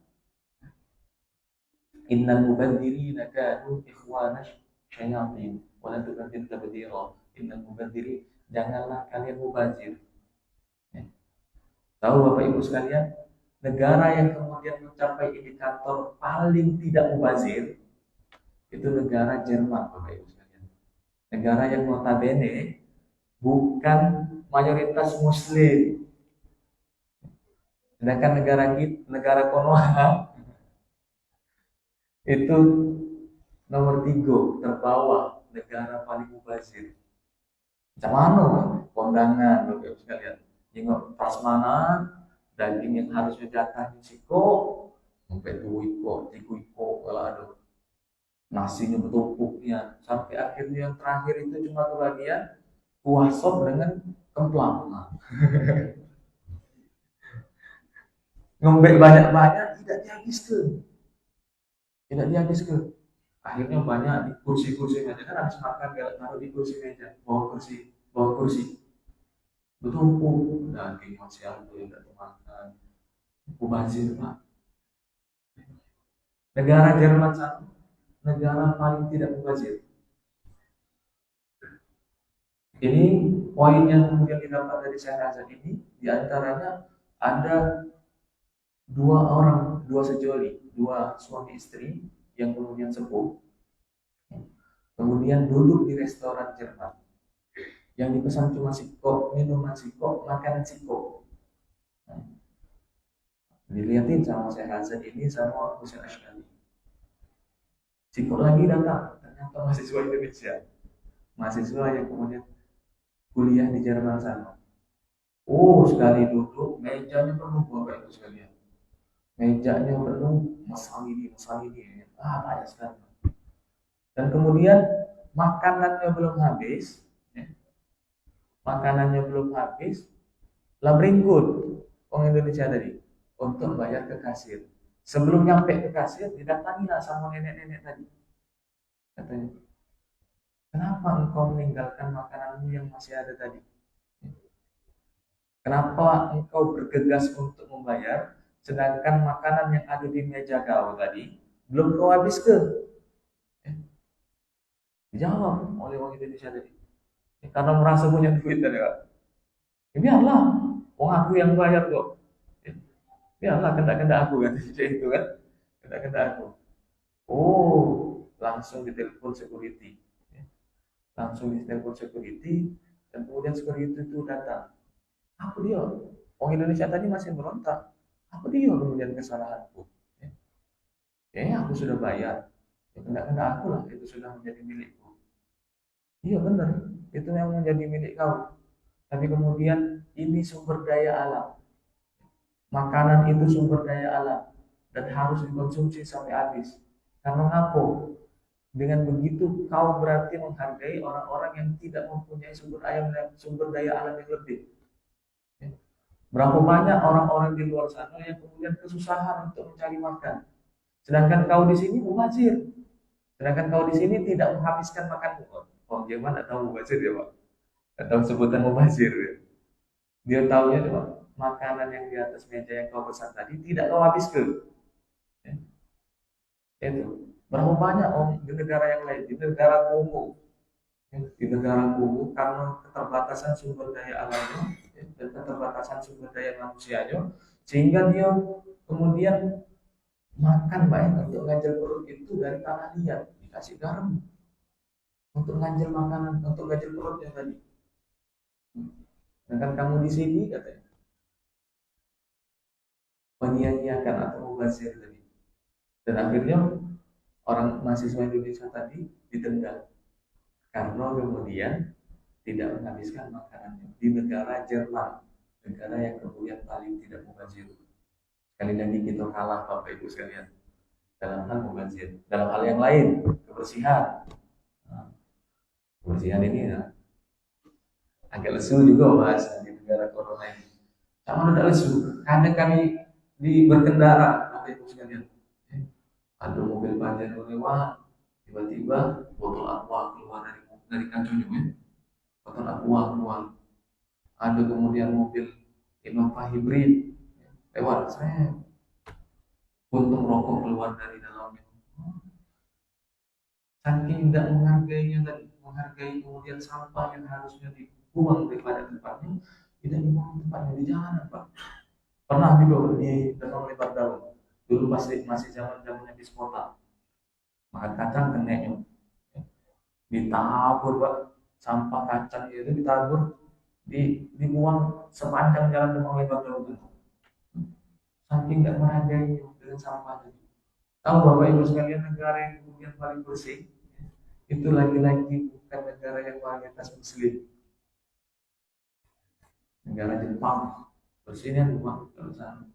Innal mubadzirina kanu ikhwana syayatin wa la tubadzir tabdzira. Innal mubadziri, janganlah kalian mubazir. Tahu Bapak Ibu sekalian, negara yang kemudian mencapai indikator paling tidak mubazir itu negara Jerman, Bapak Ibu sekalian. Negara yang notabene bukan mayoritas Muslim. Sedangkan negara Konoha itu nomor 3 terbawah negara paling mubazir. Macam mana? Kondangan, Bapak Ibu sekalian. Tengok prasmanan, daging yang harusnya jatahnya siko, sampai 2 iko, 3 iko, kalau ada nasinya bertumpuknya, sampai akhirnya yang terakhir itu cuma kebagian kuah sop dengan kemplang. Ngembek banyak-banyak tidak dihabiskan. Akhirnya banyak di kursi-kursi meja, kan habis makan gak taruh di kursi meja, bawa kursi bertumpuk, daging masih ada yang tidak dimakan. Mubazir Pak. Negara Jerman satu, negara paling tidak mubazir. Ini poin yang kemudian didapat dari Syekh Razak ini, diantaranya ada dua sejoli, 2 suami istri yang kemudian sepuh, kemudian duduk di restoran Jerman. Yang dipesan cuma siko, minuman siko, makanan siko. Dilihatin sama Syekh Hasan ini sama Husain Ashkari. Siko lagi datang, ternyata mahasiswa Indonesia, mahasiswa yang kemudian kuliah di Jerman sana. Sekali duduk, mejanya penuh Bapak Ibu sekalian. Mejanya penuh, masang ini, banyak sekali. Dan kemudian makanannya belum habis, lah beringkut orang Indonesia tadi untuk bayar ke kasir. Sebelum nyampe ke kasir, didatangilah sama nenek-nenek tadi. Katanya, kenapa engkau meninggalkan makananmu yang masih ada tadi? Kenapa engkau bergegas untuk membayar, sedangkan makanan yang ada di meja kau tadi belum kau habiskan? Dijawab oleh orang Indonesia tadi. Karena merasa punya duit tadi, Pak. Ya biarlah, wong aku yang bayar kok. Ya, biarlah kena aku kan itu kan. Kena aku. Oh, langsung ditelepon security. Ya, langsung ditelepon security dan kemudian security itu datang. Apa dia? Orang Indonesia tadi masih berontak. Apa dia kemudian kesalahanku? Ya, aku sudah bayar. Ya, kena aku lah, itu sudah menjadi milikku. Iya benar, itu yang menjadi milik kau. Tapi kemudian ini sumber daya alam. Makanan itu sumber daya alam dan harus dikonsumsi sampai habis. Karena ngapa? Dengan begitu kau berarti menghargai orang-orang yang tidak mempunyai sumber daya alam yang lebih. Ya. Berapa banyak orang-orang di luar sana yang kemudian kesusahan untuk mencari makan. Sedangkan kau di sini mubazir. Sedangkan kau di sini tidak menghabiskan makanmu. Oh, gimana tahu mubazir ya, Pak? Atau sebutan mubazir ya. Dia tahunya cuma makanan yang di atas meja yang kau pesan tadi tidak kau habiskan. Ya. Itu berapa banyak di negara yang lain, di negara Kongo, ya, di negara Kongo karena keterbatasan sumber daya alamnya ya, dan keterbatasan sumber daya manusianya, sehingga dia kemudian makan banyak untuk ganjal perut itu dari tanah liat dikasih garam untuk ganjal makanan untuk ganjal perutnya tadi. Sedangkan kamu di sini katanya menyia-nyiakan atau mubazir tadi, dan akhirnya orang mahasiswa Indonesia tadi ditendang karena kemudian tidak menghabiskan makanannya di negara Jerman, negara yang kemudian paling tidak mubazir. Sekali lagi kita kalah Bapak Ibu sekalian dalam hal mubazir, dalam hal yang lain kebersihan. Nah, kebersihan ini ya, agak lesu juga bahas di negara corona ini. Sama udah lesu, kadang kami berkendara Bapak Ibu sekalian. Ada mobil Pajero lewat, tiba-tiba botol aqua keluar dari kancingnya, ya. Botol aqua keluar. Ada kemudian mobil Innova hybrid lewat, saya puntung rokok keluar dari dalamnya. Saking tidak menghargainya dan menghargai kemudian sampah yang harusnya dibuang daripada tempatnya, tidak dibuang tempatnya di jalanan, Pak. Pernah juga di Danau Lebar Daun. Dulu masih zaman-zamannya bis kota. Makan kacang keneknya ditabur, Pak. Sampah kacang itu ditabur, dibuang sepanjang jalan Danau Lebar Daun. Saking tidak menghargai dengan sampah tadi. Tahu Bapak Ibu sekalian, negara yang kemudian paling bersih itu lagi-lagi bukan negara yang mayoritas Muslim. Negara Jepang bersihnya rumah kalau sana.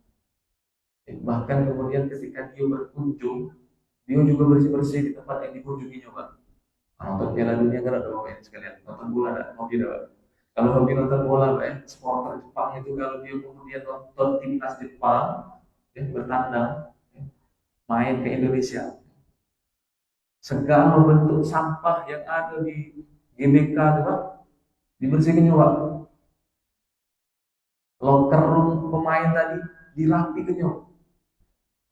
Bahkan kemudian ketika dia berkunjung, dia juga bersih-bersih di tempat yang dikunjunginya, Pak. Nonton Piala Dunia kan ada Bapak sekalian, nonton bola ada hobi ada. Kalau hobi nonton bola, Pak, supporter Jepang itu kalau dia kemudian nonton timnas Jepang, ya, bertandang, ya, main ke Indonesia, segala bentuk sampah yang ada di GBK itu, Pak, dibersihin juga. Loker room pemain tadi dirapikan.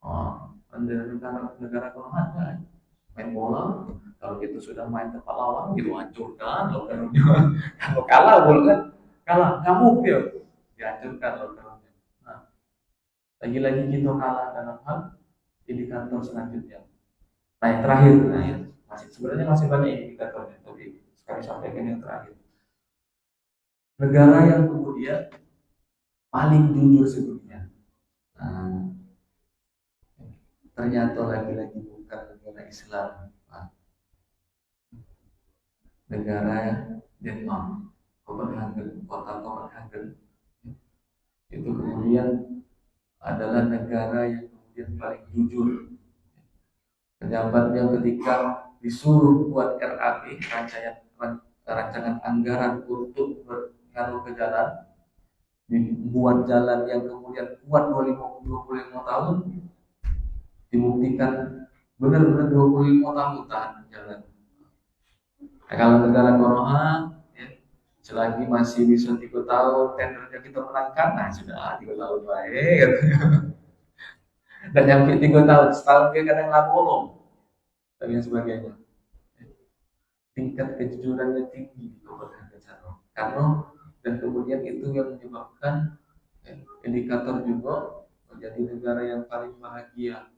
Oh, negara kelemahan kan? Main bola, kalau kita sudah main tempat lawan, gitu hancurkan loker roomnya. Kalau kalah bola kan, kalah ngamuk ya, dihancurkan loker roomnya. Nah, lagi-lagi kita kalah dalam hal indikator selanjutnya. Nah, yang terakhir, nah, ya, sebenarnya masih banyak indikatornya, tapi sekali sampaikan yang terakhir. Negara yang kemudian paling jujur sedunia. Nah, ternyata lagi-lagi bukan negara Islam, negara Denmark, Copenhagen, kota Copenhagen itu kemudian adalah negara yang kemudian paling jujur. Pejabatnya ketika disuruh buat RAP, rancangan anggaran untuk berngaruh ke jalan, dibuat jalan yang kemudian kuat 25 tahun, dibuktikan benar-benar 25 tahun tahan jalan. Nah, kalau negara corona, ya, selagi masih bisa 3 tahun tendernya kita menangkan, nah sudah 3 tahun baik. Dan nyampe 3 tahun, setahun dia kadang bolong dan sebagainya. tingkat kejujurannya tinggi gitu karena dan kemudian itu yang menyebabkan indikator juga menjadi negara yang paling bahagia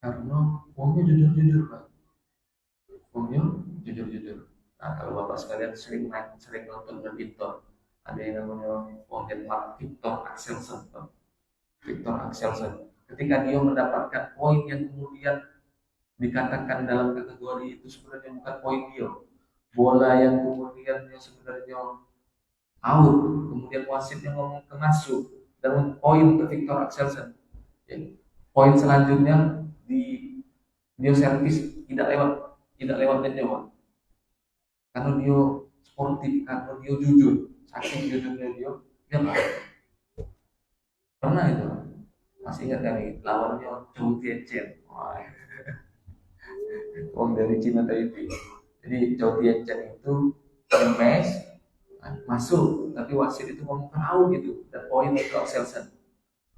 karena uangnya jujur-jujur Pak, uangnya jujur-jujur. Nah kalau bapak sekalian sering nonton berita, ada yang namanya Morgan Victor Axelsen, Victor Axelsen. Ketika dia mendapatkan poin yang kemudian dikatakan dalam kategori itu sebenarnya bukan poin dia, bola yang kemudian yang sebenarnya out, kemudian wasitnya ngomong ke masuk dan poin ke Victor Axelsen. Ya. Poin selanjutnya di dia servis tidak lewat net nyawa karena dia sportif, karena dia jujur, saking jujurnya dia pernah itu masih ingat kami lawannya Chou Tianchen, Wong dari Cina tadi. Jadi Chou Tianchen itu mes masuk, tapi wasit itu ngomong out gitu dan poin itu Axelsen.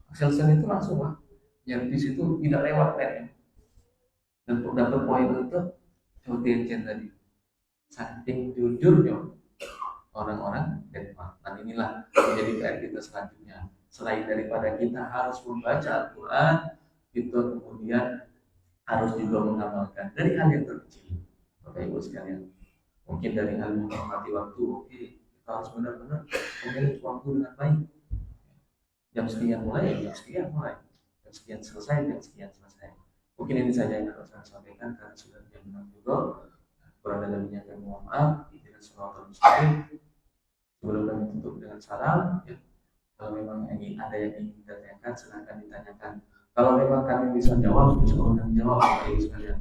Axelsen itu langsung lah, yang di situ tidak lewat net dan dapat poin itu Chou Tianchen tadi. Saking jujurnya orang-orang Denmark. Dan inilah menjadi PR kita selanjutnya. Selain daripada kita harus membaca Al-Quran, kita kemudian harus juga mengamalkan dari hal yang terkecil. Bapak Ibu sekalian, mungkin dari hal menghormati waktu, oke, kita harus benar-benar memilih waktu dengan baik. Jam sekian mulai, jam sekian mulai, jam sekian selesai, jam sekian selesai. Mungkin ini saja yang harus saya sampaikan karena sudah jam 6 juga. Kurang dan lebihnya kami mohon maaf. Sebelum kami tutup dengan salam, ya, kalau memang ada yang ingin ditanyakan, silahkan ditanyakan. Kalau memang kami bisa jawab, insya Allah kami jawab, Bapak Ibu sekalian.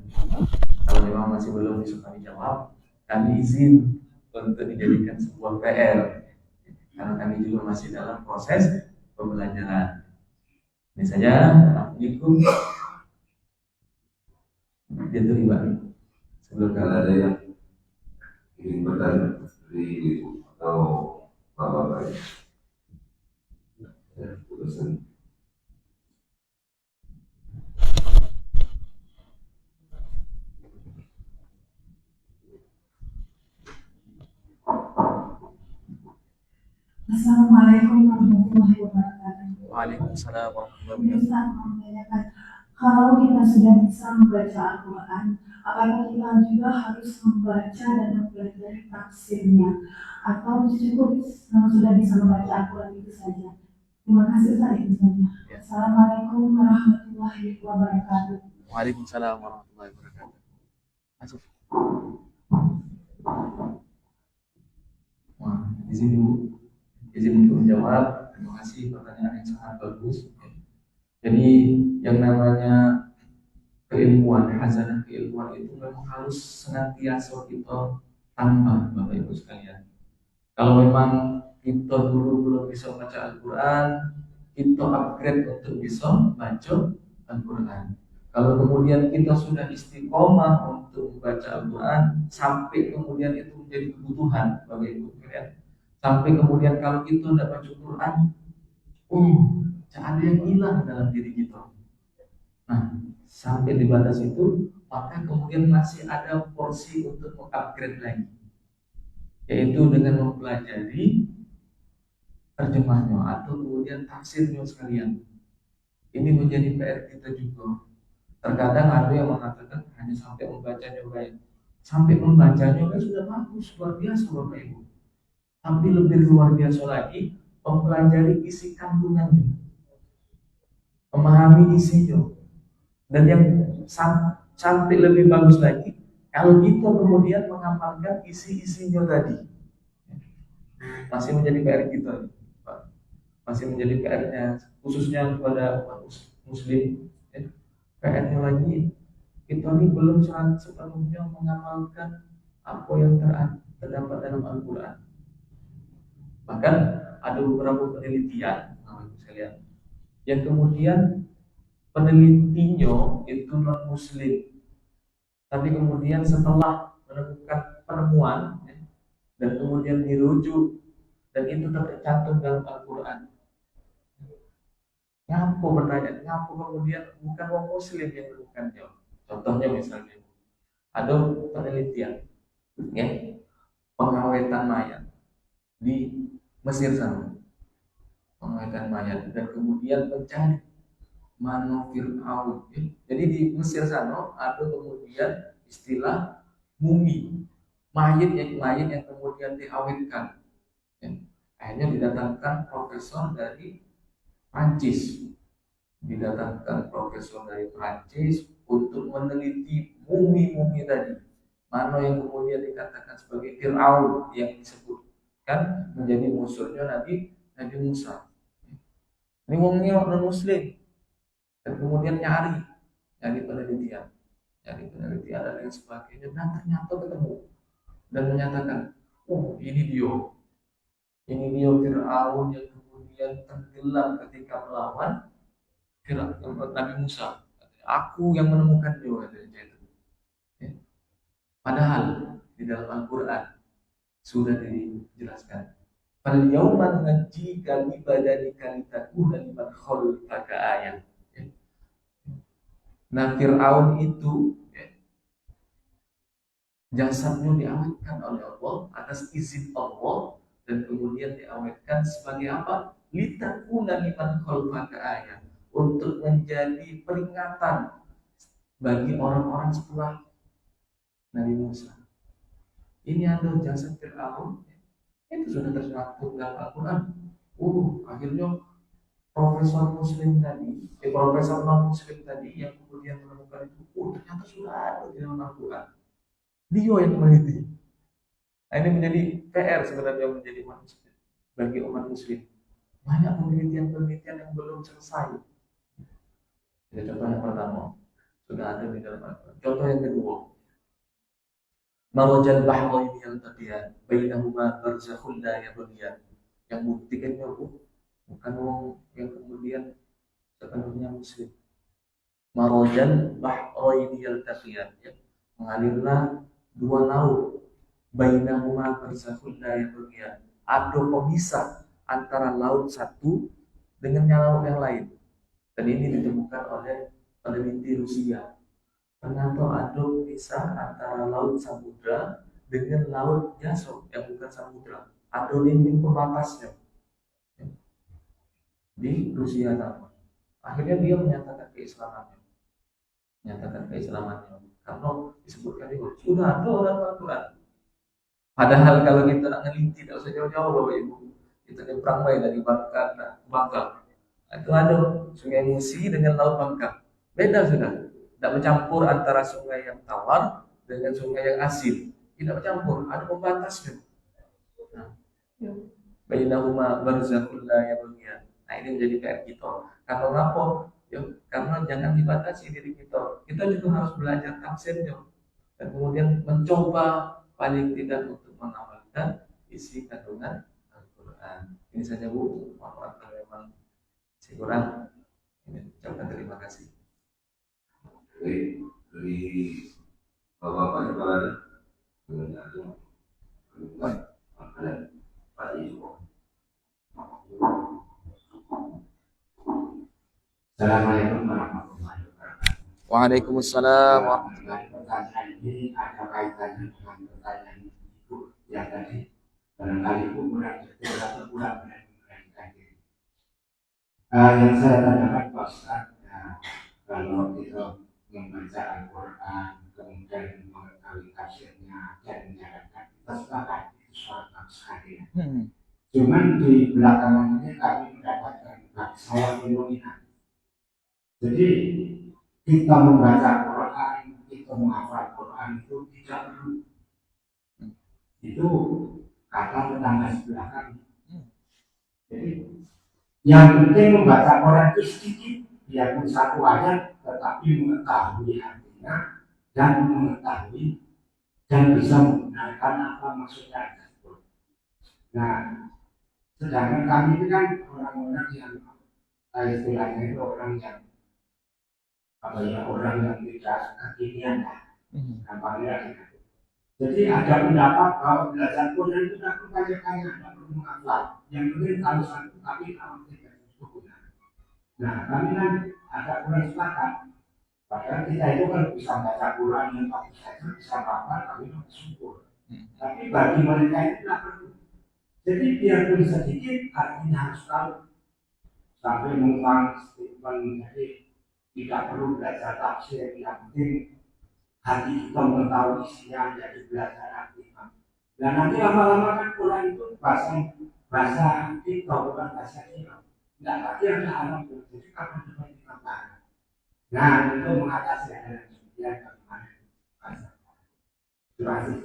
Kalau memang masih belum bisa kami jawab, kami izin untuk dijadikan sebuah PR, karena kami juga masih dalam proses pembelajaran. Ini saja. Assalamualaikum. Dia terima. Sebelum ada yang ingin bertanya dari atau bapak lain. Pesan. Assalamualaikum warahmatullahi wabarakatuh. Waalaikumsalam warahmatullahi wabarakatuh. Kalau kita sudah bisa membaca Al-Quran, apakah kita juga harus membaca dan mempelajari tafsirnya, atau cukup sudah bisa membaca Al-Quran itu saja? Terima kasih Ustaz, itu saja. Assalamualaikum warahmatullahi wabarakatuh. Waalaikumsalam warahmatullahi wabarakatuh. Masuk. Wah, di sini Bu, izin untuk menjawab. Terima kasih, pertanyaan yang sangat bagus. Jadi yang namanya keilmuan, hazanah keilmuan itu memang harus senantiasa kita tambah, Bapak Ibu sekalian. Kalau memang kita dulu belum bisa baca Al-Quran, kita upgrade untuk bisa baca Al-Quran. Kalau kemudian kita sudah istiqomah untuk membaca Al-Quran, sampai kemudian itu menjadi kebutuhan, Bapak Ibu sekalian. Sampai kemudian kalau kita tidak baca Quran, ada yang hilang dalam diri kita. Nah, sampai di batas itu, maka kemudian masih ada porsi untuk mengupgrade lagi, yaitu dengan mempelajari terjemahnya atau kemudian tafsirnya sekalian. Ini menjadi PR kita juga. Terkadang ada yang mengatakan hanya sampai membacanya baik. Sampai membacanya baik sudah bagus, luar biasa Bapak Ibu. Tapi lebih luar biasa lagi mempelajari isi kandungannya, memahami isinya. Dan yang sampai lebih bagus lagi, kalau kita kemudian mengamalkan isi-isinya tadi, masih menjadi PR kita, Pak. Masih menjadi PR-nya, khususnya kepada Muslim. PR-nya lagi, kita ini belum sepenuhnya mengamalkan apa yang terdapat dalam Al-Quran. Bahkan ada beberapa penelitian, sekalian, yang kemudian penelitinya itu non Muslim, tapi kemudian setelah menemukan penemuan dan kemudian dirujuk dan itu tercantum dalam Al-Quran. Ngapo bertanya, ngapo kemudian bukan orang Muslim yang menemukannya? Contohnya misalnya ada penelitian Ya, pengawetan mayat di Mesir sana, pengawetan mayat dan kemudian mencari mana Fir'aun. Ya. Jadi di Mesir sana ada kemudian istilah mumi, mayat yang kemudian diawetkan. Ya. Akhirnya didatangkan profesor dari Prancis, untuk meneliti mumi-mumi tadi. Mana yang kemudian dikatakan sebagai Fir'aun yang disebutkan menjadi musuhnya Nabi Musa. Ini wongnya non muslim dan kemudian nyari penelitian dan lain sebagainya dan ternyata ketemu dan menyatakan, oh ini dia Fir'aun yang kemudian tenggelam ketika melawan Nabi Musa. Aku yang menemukan dia. Ya. Padahal di dalam Al-Quran sudah dijelaskan. Fal yauma nunajjika bi badanika litakuna liman khalfaka ayat. Ya. Nah, Fir'aun itu jasadnya diawetkan oleh Allah atas izin Allah dan kemudian diawetkan sebagai apa? Litakuna liman khalfaka ayat, untuk menjadi peringatan bagi orang-orang setelah Nabi Musa. Ini ada jasad Fir'aun, itu sudah tercantum dalam Al-Quran. Akhirnya profesor non muslim tadi yang kemudian menemukan itu, ternyata sudah ada di dalam Al-Quran. Dia yang meneliti. Nah, ini menjadi PR sebenarnya menjadi manusia bagi umat muslim. Banyak penelitian-penelitian yang belum selesai. Jadi contoh yang pertama sudah ada di dalam Al-Quran. Contoh yang kedua, marajal bahraini yaltaqiyan bainahuma barzakhun la yabghiyan. Yang buktikannya bukan yang kemudian sepenuhnya muslim. Marajal bahraini yaltaqiyan, ya. Mengalirlah dua laut, bainahuma barzakhun la yabghiyan. Ada pemisah antara laut satu dengan laut yang lain. Dan ini ditemukan oleh peneliti Rusia. Ternyata ada pemisah antara laut samudra dengan laut biasa yang bukan samudra. Ada dinding pembatasnya di Rusia sama. Akhirnya dia menyatakan keislamannya karena disebutkan itu sudah ada orang Al-Quran. Padahal kalau kita nak ngeliti tidak usah jauh-jauh Bapak Ibu, kita nyebrang baik dari Bangka. Itu ada Sungai Musi dengan Laut Bangka. Beda sudah. Tidak bercampur antara sungai yang tawar dengan sungai yang asin. Tidak bercampur, ada pembatasnya. Nah, bainahuma barzakhun la yabghiyan. Nah, ini menjadi PR kita. Karena apa? Ya, karena jangan dibatasi diri kita. Kita juga harus belajar tafsirnya dan kemudian mencoba paling tidak untuk mengamalkan isi kandungan Al-Quran. Ini saja Bu, mohon kalau memang masih kurang. Ini ucapkan terima kasih. Dari Bapak Ibu dengan Pak Ibu. Assalamualaikum warahmatullahi wabarakatuh. Waalaikumsalam warahmatullahi wabarakatuh. Pertanyaan ini ada kaitannya dengan pertanyaan Ibu yang tadi barangkali Ibu kurang detail atau kurang memperhatikan diri. Yang saya tanyakan Pak Ustaz, kalau kita membaca Al-Quran kemudian mengetahui tafsirnya dan menjalankan, kita sepakat itu suatu sekali. Cuman di belakangan ini kami mendapatkan saya fenomena. Jadi kita membaca Quran, kita menghafal Quran itu tidak perlu. Itu kata tetangga sebelah kami. Jadi yang penting membaca Quran itu sedikit, biarpun satu ayat, tetapi mengetahui artinya dan mengetahui dan bisa menggunakan apa maksudnya. Nah, sedangkan kami ini kan orang-orang yang istilahnya itu orang yang tidak kekinian lah. Gampangnya. Jadi ada pendapat bahwa belajar Quran itu tidak perlu banyak-banyak, tidak perlu menghafal. Yang penting kalau satu kami kalau tidak cukup. Nah, kami kan agak kurang sepakat. Padahal kita itu kan bisa baca Quran yang bagus saja, bisa hafal, kami bersyukur. Tapi bagi mereka itu tidak perlu. Jadi biarpun sedikit artinya harus tahu. Sampai mengubah statement, jadi tidak perlu belajar tafsir, yang penting hati kita mengetahui isinya, jadi belajar artinya. Dan nanti lama-lama kan Quran itu bahasa kita, bukan bahasa kita. Tidak lagi ada alam, jadi kapan kita paham. Nah, untuk mengatasi hal yang demikian bagaimana? Terima kasih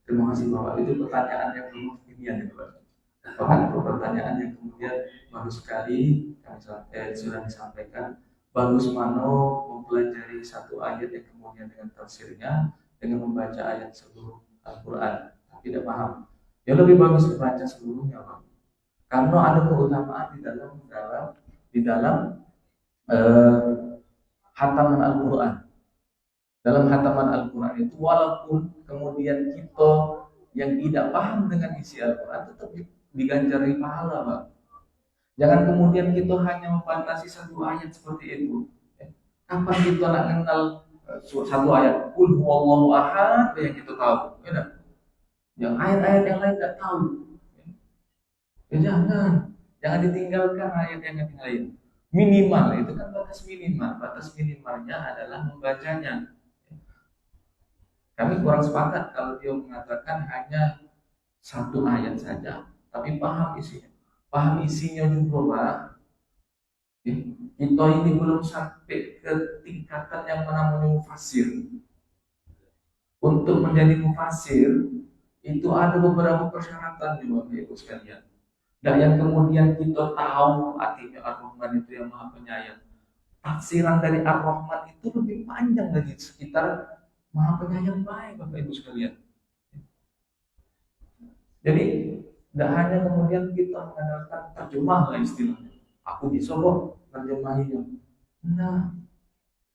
Terima kasih Bapak. Itu pertanyaan yang belum kekinian itu Pak. Bahkan pertanyaan yang kemudian bagus sekali sudah disampaikan. Bagus Mano mempelajari satu ayat yang kemudian dengan tafsirnya dengan membaca ayat seluruh Al-Quran tapi tidak paham. Ya lebih bagus dibaca seluruhnya Pak. Karena ada keutamaan di dalam hataman Al-Quran. Dalam hataman Al-Quran itu walaupun kemudian kita yang tidak paham dengan isi Al-Quran tetap diganjari pahala Pak. Jangan kemudian kita hanya membatasi satu ayat seperti itu. Kapan kita nak kenal satu ayat Qul huwallahu ahad yang kita tahu, ya. Yang ayat-ayat yang lain tidak tahu. Ya jangan ditinggalkan ayat yang lain. Minimal itu kan batas minimal. Batas minimalnya adalah membacanya. Kami kurang sepakat kalau dia mengatakan hanya satu ayat saja, tapi paham isinya. Paham isinya juga Pak. Kita ini belum sampai ke tingkatan yang namanya mufasir. Untuk menjadi mufasir itu ada beberapa persyaratan juga Bapak Ibu sekalian. Dan yang kemudian kita tahu artinya Ar-Rahman itu yang Maha Penyayang. Tafsiran dari Ar-Rahman itu lebih panjang lagi sekitar Maha Penyayang baik Bapak Ibu sekalian. Jadi tidak hanya kemudian kita mengandalkan terjemah lah istilahnya. Aku bisa kok terjemahinya. Nah,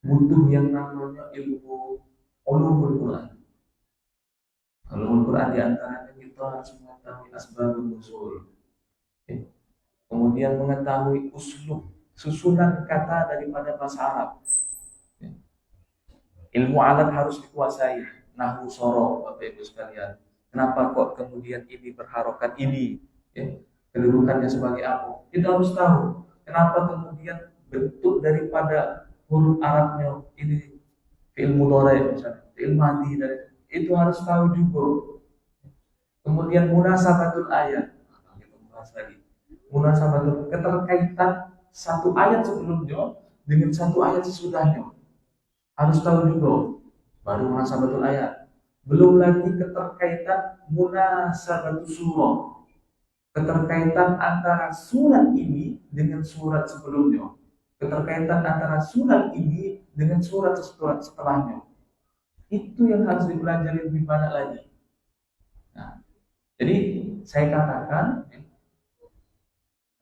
butuh yang namanya ilmu ulumul Quran. Ulumul Quran diantaranya kita harus mengetahui asbabun nuzul. Kemudian mengetahui uslub, susunan kata daripada bahasa Arab. Ilmu alat harus dikuasai. Nahwu sorof Bapak Ibu sekalian. Kenapa kok kemudian ini berharokat ini? Kedudukannya sebagai apa? Kita harus tahu. Kenapa kemudian bentuk daripada huruf Arabnya ini fi'il mudhari misalnya, fi'il madhi itu harus tahu juga. Kemudian munasabatul ayat. Kita bahas lagi. Munasabatul keterkaitan satu ayat sebelumnya dengan satu ayat sesudahnya. Harus tahu juga. Baru munasabatul ayat. Belum lagi keterkaitan munasabatul surah. Keterkaitan antara surat ini dengan surat sebelumnya. Keterkaitan antara surat ini dengan surat setelahnya. Itu yang harus dipelajari lebih banyak lagi. Nah, jadi saya katakan,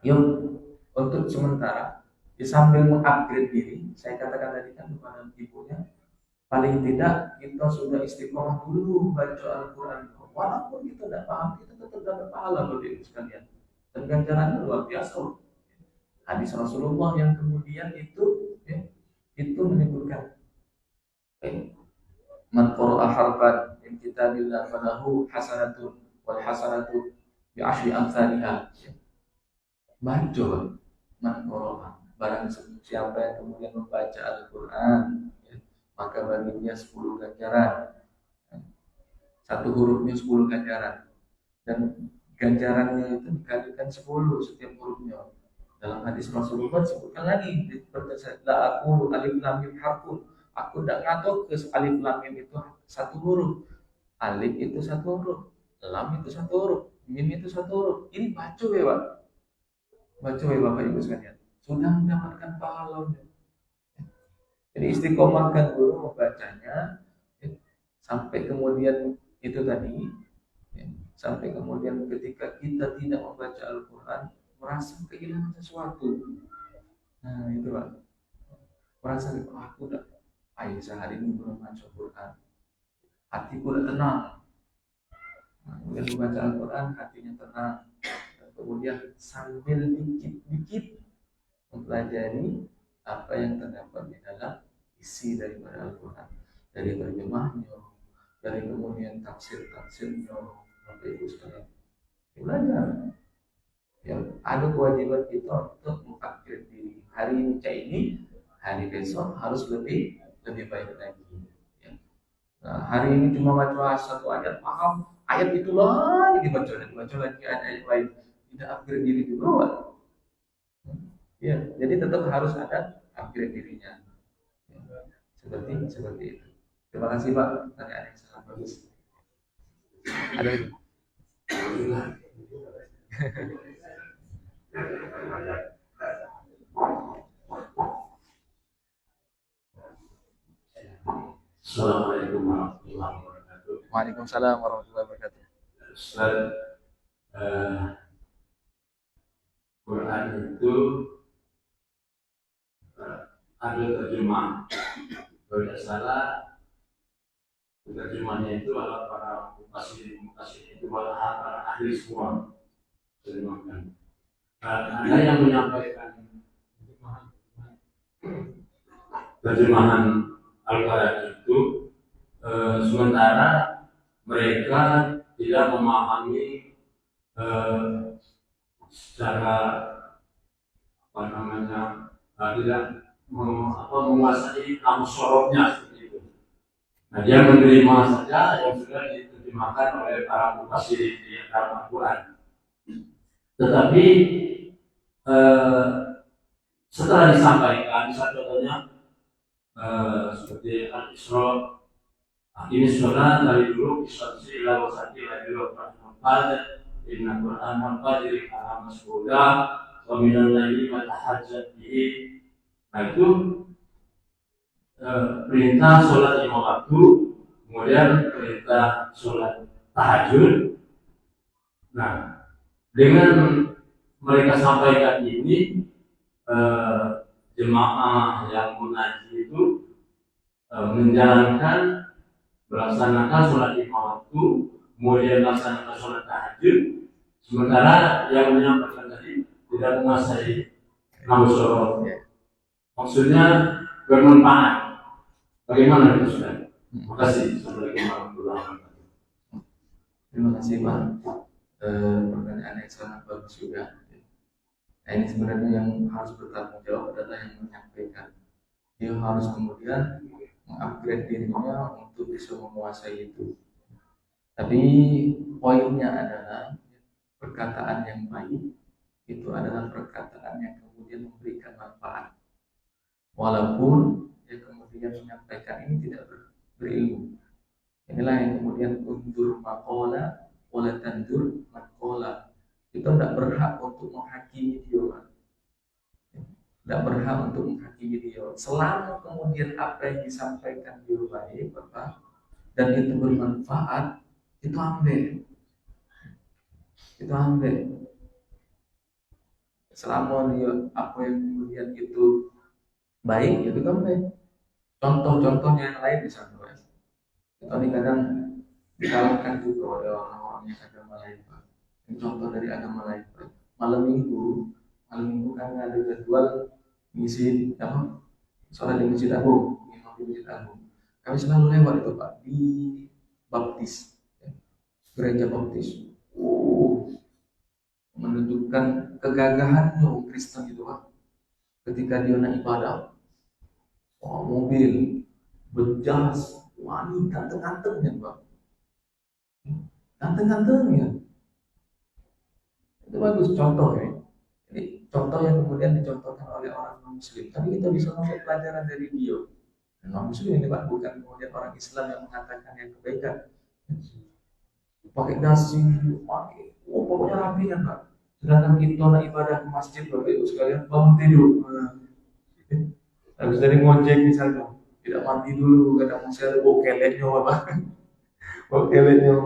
yuk untuk sementara sambil mengupgrade diri, saya katakan tadi kan kepada ibunya, paling tidak kita sudah istiqomah dulu baca Al-Quran. Walaupun kita tidak paham, kita tetap dapat pahala Bapak Ibu sekalian. Dan ganjarannya luar biasa. Hadis Rasulullah yang kemudian itu menyebutkan man qara'a harfan min kitabillah falahu hasanatun wal hasanatu bi asyri amsalha. Baca man qara'a, barang siapa yang kemudian membaca Al-Quran maka baginya 10 ganjaran. Satu hurufnya 10 ganjaran. Dan ganjarannya itu dikalikan 10 setiap hurufnya. Dalam hadis Rasulullah disebutkan lagi la aku alif lam mim harfun. Aku tidak ngatur ke alif lam mim itu satu huruf. Alif itu satu huruf, lam itu satu huruf, mim itu satu huruf. Ini baca ya Pak. Baca ya Bapak Ibu sekalian. Sudah mendapatkan pahalanya. Jadi istiqomahkan dulu membacanya sampai kemudian itu tadi sampai kemudian ketika kita tidak membaca Al-Quran merasa kehilangan sesuatu. Nah itu Pak, merasa aku udah sehari ini belum baca Al-Quran, hatiku udah tenang. Kemudian membaca Al-Quran hatinya tenang. Dan kemudian sambil dikit-dikit mempelajari apa yang terdapat di dalam isi daripada Al-Quran. dari terjemahnya, dari kemudian tafsir-tafsirnya, Bapak Ibu sekalian. Belajar. Ya, ada kewajiban kita untuk mengupgrade diri. Hari ini kayak ini, hari besok harus lebih baik lagi. Ya. Nah, hari ini cuma baca satu ayat, paham ayat itu lagi dibaca lagi ayat lain, tidak upgrade diri juga. Ya, jadi tetap harus ada upgrade dirinya. Ya, seperti itu. Terima kasih Pak, pertanyaan yang sangat bagus. Ada itu. Assalamualaikum warahmatullahi wabarakatuh. Waalaikumsalam warahmatullahi wabarakatuh. Ustaz, Quran itu ada terjemah. Kalau tidak salah, terjemahnya itu adalah para mufasir itu para ahli semua terjemahkan. Ada yang menyampaikan terjemahan Al-Quran itu sementara mereka tidak memahami secara tidak menguasai sorotnya seperti itu. Nah, dia menerima saja yang sudah diterjemahkan oleh para mufasir di dalam Al-Quran. Tetapi setelah disampaikan, contohnya seperti Al-Isra, ini sholat dari dulu istamsi ila wasati dari dulu pada inna Quran al-Qadri ala mas'udah wa minal laili wa tahajjad bihi. Nah itu perintah sholat 5 waktu, kemudian perintah sholat tahajud. Nah, dengan mereka sampaikan ini, jemaah yang mengaji itu menjalankan, melaksanakan sholat 5 waktu, kemudian melaksanakan sholat tahajud, sementara yang menyampaikan tadi tidak menguasai namus sorot. Maksudnya bermanfaat. Bagaimana itu sudah? Terima kasih. Assalamualaikum warahmatullahi wabarakatuh. Terima kasih Pak. Pertanyaan yang sangat bagus juga. Nah, ini sebenarnya yang harus bertanggung jawab adalah yang menyampaikan. Dia harus kemudian mengupgrade dirinya untuk bisa menguasai itu. Tapi poinnya adalah perkataan yang baik itu adalah perkataan yang kemudian memberikan manfaat. Walaupun yang kemudian menyampaikan ini tidak berilmu. Inilah yang kemudian undur maqala wala tandur maqala. Kita tidak berhak untuk menghakimi dia. Tidak berhak untuk menghakimi dia. Selama kemudian apa yang disampaikan dia baik, Bapak, dan itu bermanfaat, itu ambil. Itu ambil. Selama dia apa yang kemudian itu baik, ya kita ambil. Contoh-contohnya yang lain misalnya, kita ini kadang dikalahkan juga oleh orang-orang yang agama lain, Pak. Ini contoh dari agama lain, Pak. Malam minggu kan ada jadwal ngisi apa? Sholat di Masjid Agung, di Masjid Agung. Kami selalu lewat itu Pak di Baptis, ya. Gereja Baptis. Menunjukkan kegagahannya Kristen itu Pak. Ketika dia naik ibadah, mobil berjas, wanita ganteng-gantengnya Pak. Ganteng-gantengnya. Itu bagus contoh ya. Jadi contoh yang kemudian dicontohkan oleh orang non-muslim. Tapi kita bisa mengambil pelajaran dari dia. Non-muslim ini Pak, bukan kemudian orang Islam yang mengatakan yang kebaikan. Pakai dasi, pokoknya rapi kan Pak. Sedangkan kita nak ibadah ke masjid, Bapak Ibu sekalian, bangun tidur. Habis dari ngojek misalnya, tidak mandi dulu, kadang masih ada bau keletnya Bapak. Bau keletnya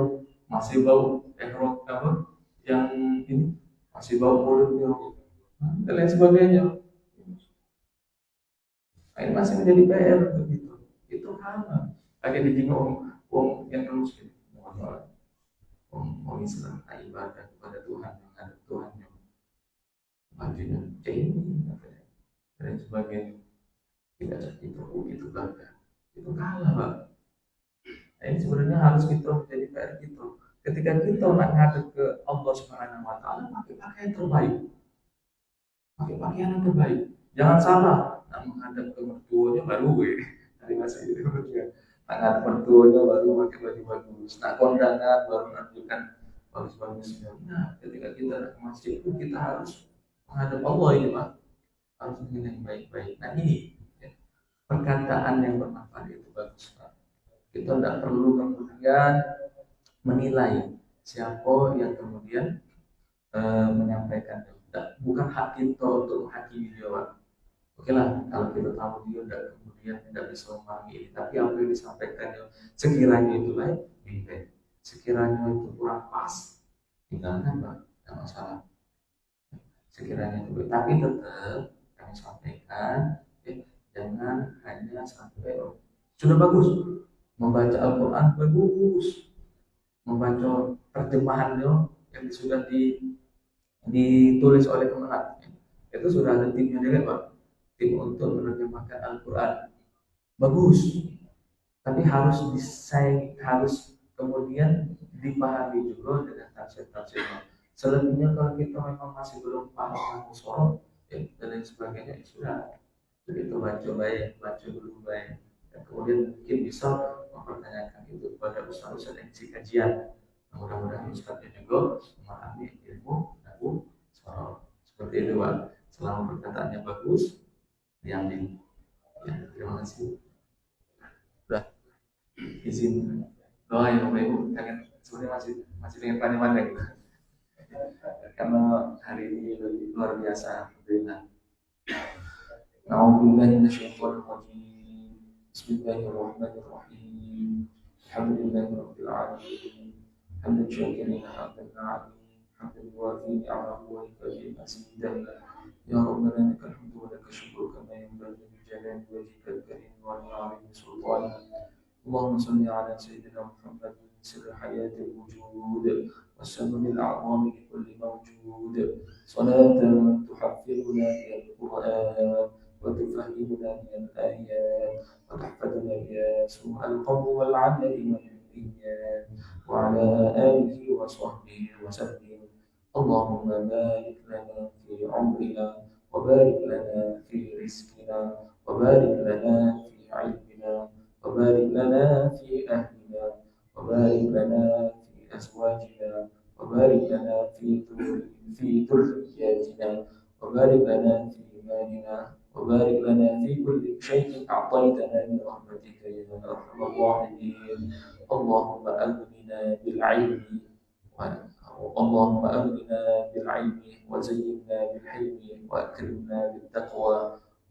masih bau ekrok apa? Yang ini masih bau mulutnya dan lain sebagainya. Nah, ini masih menjadi PR untuk itu karena lagi dijinggung yang muslim orang Islam ibadah kepada Tuhan yang ada Tuhannya bajunya ini dan sebagainya, tidak itu bangga itu kalah Pak. Nah, ini sebenarnya harus kita menjadi PR kita. Ketika kita nak ngadep ke Allah Subhanahu Wa Taala, pakai pakaian terbaik, pakai pakaian yang terbaik. Jangan salah, nak menghadap ke mertuanya baru hari masa itu ya. Nak ngadep mertuanya baru pakai baju bagus. Nak kondangan baru menunjukkan bagus-bagusnya. Nah, ketika kita nak ke masjid itu kita harus menghadap Allah ini Pak, harus dengan yang baik-baik. Nah ini ya, perkataan yang bermanfaat itu bagus Pak. Kita tidak perlu kemudian menilai siapa yang kemudian menyampaikan. Bukan hak kita untuk menghakimi dia Pak. Oke lah, kalau kita tahu dia tidak kemudian tidak bisa memahami ini, tapi apa yang disampaikan dia sekiranya itu baik, ini baik. Sekiranya itu kurang pas, tinggalkan Pak, tidak masalah. Sekiranya itu baik, tapi tetap kami sampaikan, jangan hanya sampai sudah bagus membaca Al-Quran bagus, membaca terjemahannya yang sudah ditulis oleh Kemenat, itu sudah ada timnya juga Pak, tim untuk menerjemahkan Al-Quran bagus, tapi harus kemudian dipahami juga dengan tafsir-tafsirnya. Selebihnya kalau kita memang masih belum paham musorot dan lain sebagainya, ya sudah, begitu baca baik, baca dulu baik, dan kemudian mungkin bisa mempertanyakan itu kepada ustaz-ustaz yang isi kajian. Mudah-mudahan ustaznya juga memahami ilmu nahu sorot. Seperti itu Pak. Selama perkataannya bagus, diambil. Ya, terima kasih. Sudah izin doa ya Bapak Ibu, jangan sebenarnya masih pengen pandai-pandai karena hari ini luar biasa. Alhamdulillah. A'udzubillahi minasyaitonir rajim. Bismillahirrahmanirrahim. Alhamdulillahirabbil alamin. Hamdan syakirin hamdan na'im. Hamdan yuwafi ni'amahu wa yukafi masidan. Ya Rabbana lakal hamdu wa lakal syukru kama yanbaghi li jalali wajhikal karim wa li 'azimi sultanik. اللهم صل على سيدنا محمد سر حياة الوجود والسبب الأعظم لكل موجود صلاة تحفظنا بها القرآن وتفهمنا بها الآيات وتحفظنا بها سوء القول والعمل والنيات وعلى آله وصحبه وسلم. اللهم بارك لنا في عمرنا وبارك لنا في رزقنا وبارك لنا في علمنا وبارك لنا في أهلنا وبارك لنا في أزواجنا وبارك لنا في ذرياتنا وبارك لنا في مالنا وبارك لنا في كل شيء أعطيتنا من رحمتك يا أرحم الراحمين. اللهم أغننا بالعلم اللهم أغننا بالعلم وزينا بالحلم وأكرمنا بالتقوى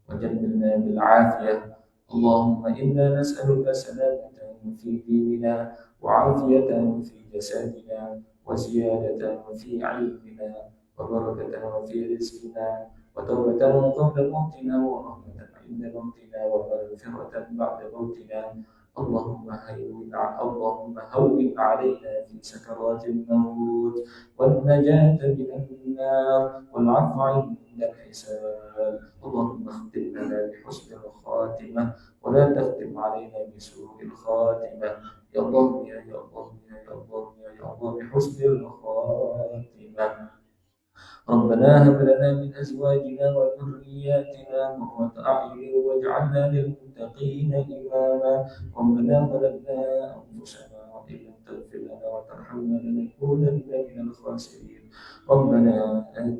وجملنا بالعافية. اللهم إنا نسألك سلامة في ديننا وعافية في جسدنا وزيادة في علمنا وبركة في رزقنا وتوبة قبل موتنا ورحمة عند موتنا ومغفرة بعد موتنا. اللهم هون علينا في سكرات الموت والنجاة من النار والعفو عند الحساب. اللهم اختم لنا بحسن الخاتمة ولا تختم علينا بسوء الخاتمة. يا الله يا الله يا الله يا الله بحسن الخاتمة. ربنا هب لنا من أزواجنا وذرياتنا قرة أعين واجعلنا للمتقين إماما. ربنا ظلمنا أنفسنا وإن لم تغفر لنا وترحمنا لنكونن من الخاسرين. ربنا آتنا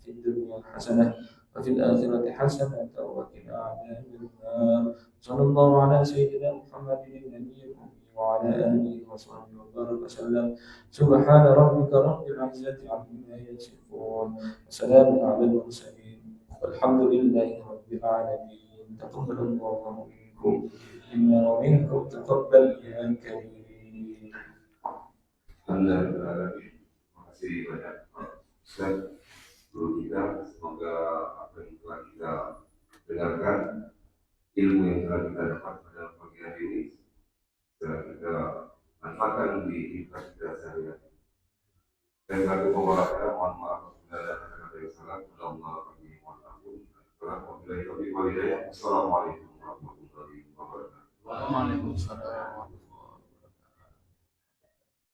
في الدنيا حسنة وفي الآخرة حسنة وقنا عذاب النار. صلى الله على سيدنا محمد النبي الأمي وعلى آله وصحبه وبارك وسلم. سبحان ربك رب العزة عما يصفون وسلام على المرسلين والحمد لله رب العالمين. تقبل الله منكم منا ومنكم تقبل يا كريم. Alhamdulillah, terima kasih banyak Ustaz guru kita. Semoga apa yang telah kita dengarkan, ilmu yang telah kita dapat pada pagi hari ini telah kita manfaatkan di hidup kita sehari-hari. Dan satu pembahasannya, mohon maaf apabila ada kata-kata yang salah. Assalamualaikum warahmatullahi wabarakatuh. Waalaikumsalam.